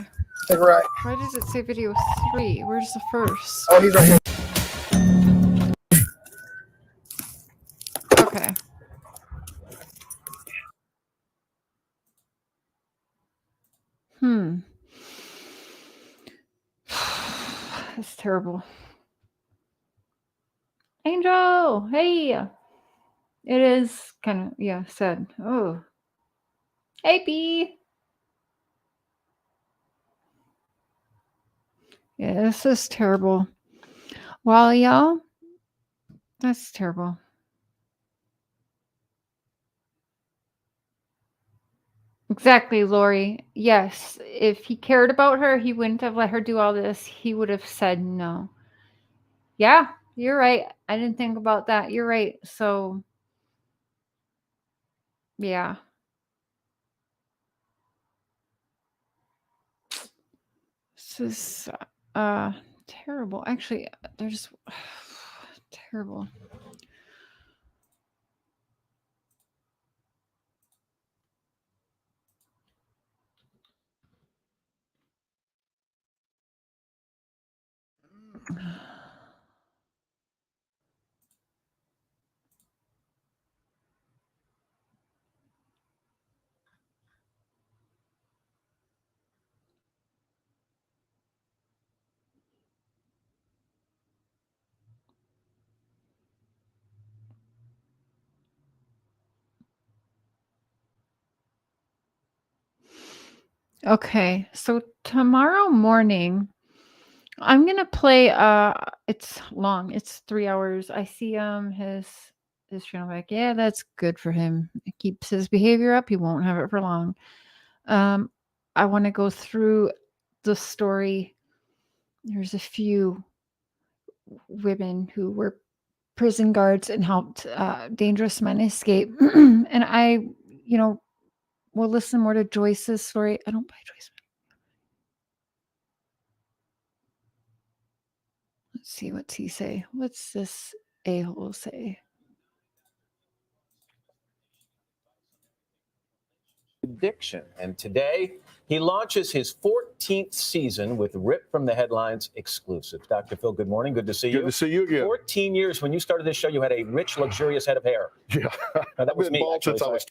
Take a right. Why does it say video 3? Where's the first? Oh, he's right here. Okay. That's terrible. Angel, hey. It is kind of, yeah, sad. Oh. Hey, B. Yeah, this is terrible. Well, y'all, that's terrible. Exactly, Lori. Yes, if he cared about her, he wouldn't have let her do all this. He would have said no. Yeah, you're right. I didn't think about that. You're right. So, yeah. This is terrible. Actually, there's terrible. Okay, so tomorrow morning, I'm gonna play. It's long. It's 3 hours. I see his channel like, yeah, that's good for him. It keeps his behavior up. He won't have it for long. I want to go through the story. There's a few women who were prison guards and helped dangerous men escape, and I, will listen more to Joyce's story. I don't buy Joyce. Let's see, what's he say? What's this a-hole say? Addiction. And today, he launches his 14th season with Rip from the Headlines exclusive. Dr. Phil, good morning. Good to see you. Good to see you again. 14 years. When you started this show, you had a rich, luxurious head of hair. Yeah. Now, that was I've been me, bald actually. since I was.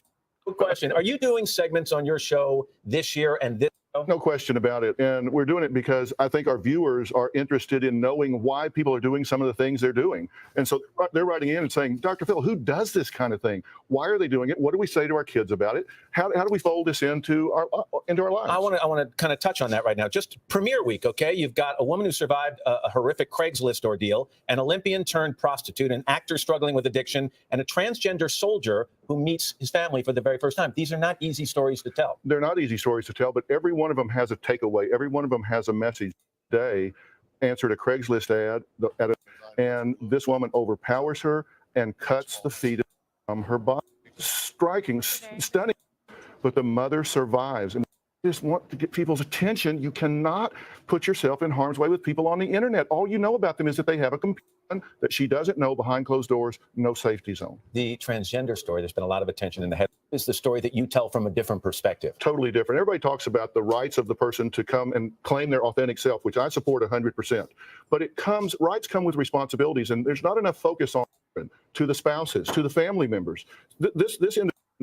Good question. Are you doing segments on your show this year and this? No question about it. And we're doing it because I think our viewers are interested in knowing why people are doing some of the things they're doing. And so they're writing in and saying, Dr. Phil, who does this kind of thing? Why are they doing it? What do we say to our kids about it? How do we fold this into our lives? I want to kind of touch on that right now. Just premiere week, okay? You've got a woman who survived a horrific Craigslist ordeal, an Olympian turned prostitute, an actor struggling with addiction, and a transgender soldier who meets his family for the very first time. These are not easy stories to tell. They're not easy stories to tell, but every one of them has a takeaway. Every one of them has a message. Today, answered a Craigslist ad, and this woman overpowers her and cuts the fetus from her body. Striking, stunning. But the mother survives. And I just want to get people's attention. You cannot put yourself in harm's way with people on the internet. All you know about them is that they have a computer that she doesn't know behind closed doors, no safety zone. The transgender story, there's been a lot of attention in the head. Is the story that you tell from a different perspective? Totally different. Everybody talks about the rights of the person to come and claim their authentic self, which I support 100%. But rights come with responsibilities, and there's not enough focus on to the spouses, to the family members.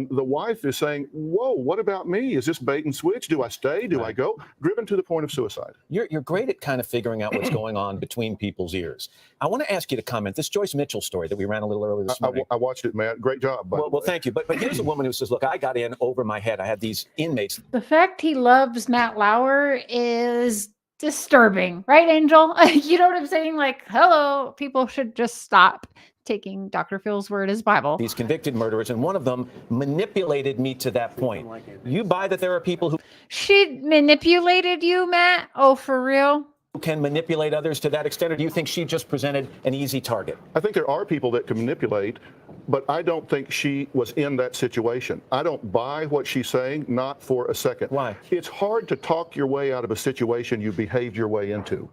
The wife is saying, whoa, what about me? Is this bait and switch? Do I stay? Do I go? Driven to the point of suicide. You're great at kind of figuring out what's going on between people's ears. I want to ask you to comment. This Joyce Mitchell story that we ran a little earlier this morning. I watched it, Matt. Great job. Well, thank you. But here's a woman who says, look, I got in over my head. I had these inmates. The fact he loves Matt Lauer is disturbing, right, Angel? You know what I'm saying? Like, hello, people should just stop taking Dr. Phil's word as Bible. These convicted murderers, and one of them manipulated me to that point. You buy that there are people who... She manipulated you, Matt? Oh, for real? Who can manipulate others to that extent, or do you think she just presented an easy target? I think there are people that can manipulate, but I don't think she was in that situation. I don't buy what she's saying, not for a second. Why? It's hard to talk your way out of a situation you behaved your way into.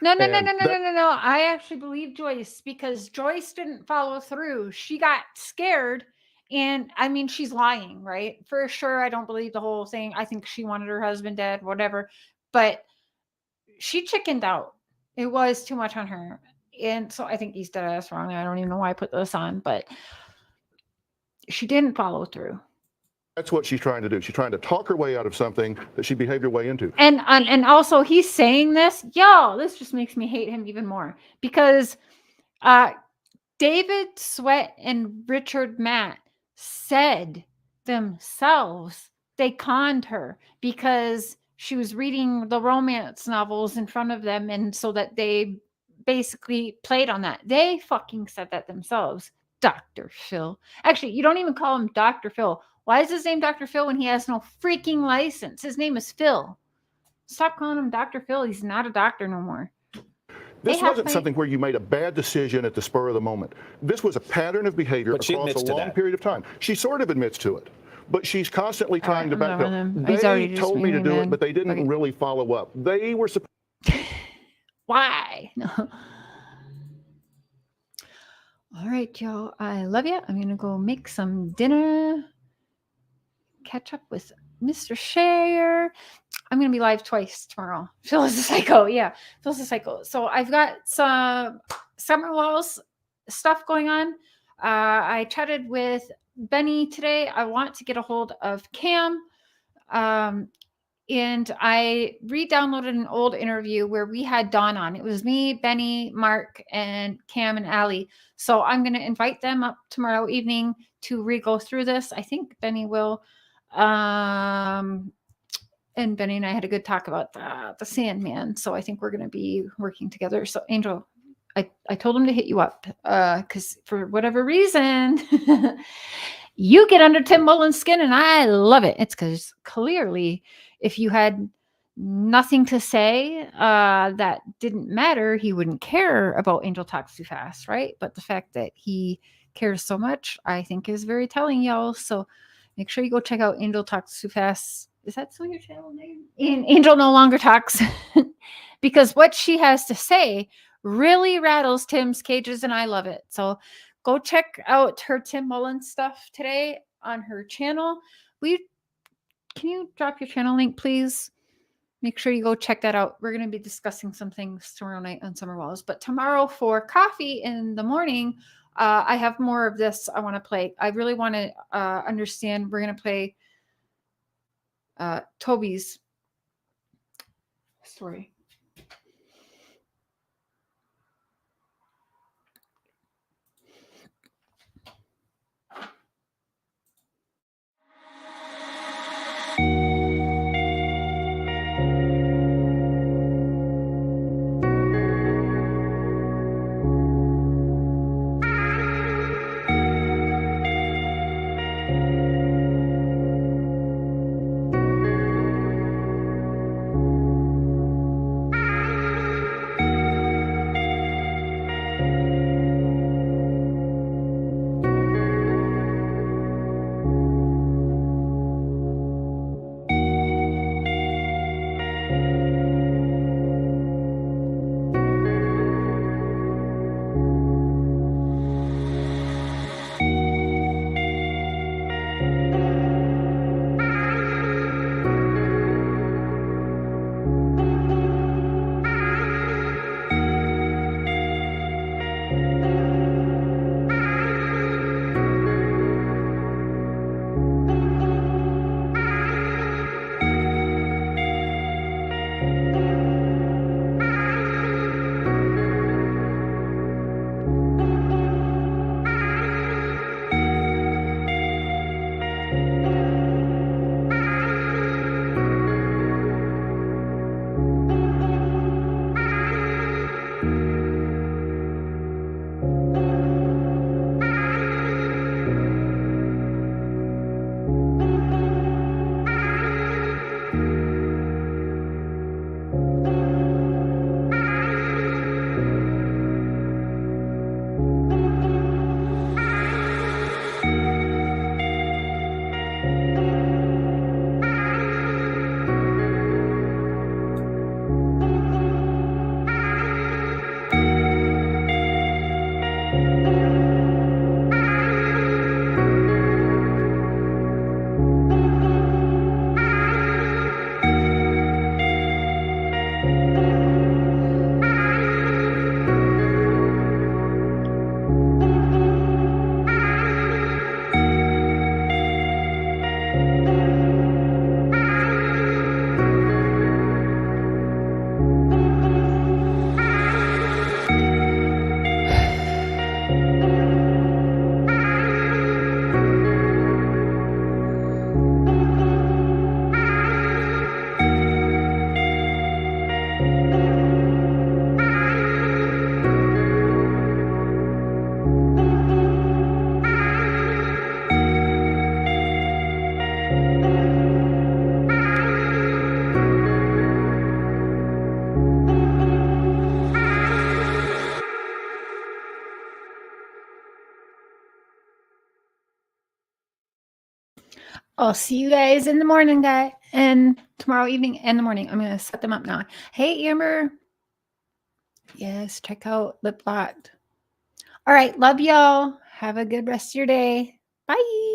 No. I actually believe Joyce because Joyce didn't follow through. She got scared. And I mean, she's lying, right? For sure. I don't believe the whole thing. I think she wanted her husband dead, whatever. But she chickened out. It was too much on her. And so I think he's dead ass wrong. I don't even know why I put this on, but she didn't follow through. That's what she's trying to do. She's trying to talk her way out of something that she behaved her way into. And also he's saying this, this just makes me hate him even more because David Sweat and Richard Matt said themselves they conned her because she was reading the romance novels in front of them, and so that they basically played on that. They fucking said that themselves. Dr. Phil. Actually, you don't even call him Dr. Phil. Why is his name Dr. Phil when he has no freaking license? His name is Phil. Stop calling him Dr. Phil. He's not a doctor no more. This wasn't something where you made a bad decision at the spur of the moment. This was a pattern of behavior across a long period of time. She sort of admits to it, but she's constantly trying to back up. They told me to do it, but they didn't really follow up. They were supposed. Why? No. All right, y'all. I love you. I'm going to go make some dinner. Catch up with Mr. Cher. I'm going to be live twice tomorrow. Phil is a psycho. Yeah, Phil's a psycho. So I've got some Summer Walls stuff going on. I chatted with Benny today. I want to get a hold of Cam. And I re-downloaded an old interview where we had Dawn on. It was me, Benny, Mark, and Cam and Allie. So I'm going to invite them up tomorrow evening to re-go through this. I think Benny will. and Benny and I had a good talk about the Sandman. So I think we're going to be working together. So Angel, I told him to hit you up because for whatever reason, you get under Tim Mullen's skin and I love it. It's because clearly if you had nothing to say that didn't matter, he wouldn't care about Angel Talks Too Fast, right? But the fact that he cares so much, I think is very telling, y'all. So make sure you go check out Angel Talks Too Fast. Is that still your channel name? Angel No Longer Talks. Because what she has to say really rattles Tim's cages and I love it. So go check out her Tim Mullen stuff today on her channel. Can you drop your channel link, please? Make sure you go check that out. We're going to be discussing some things tomorrow night on Summer Walls. But tomorrow for coffee in the morning, I have more of this I want to play. I really want to understand. We're going to play Toby's story. I'll see you guys in the morning, guys, and tomorrow evening and the morning. I'm going to set them up now. Hey, Amber. Yes, check out Lip Locked. All right. Love y'all. Have a good rest of your day. Bye.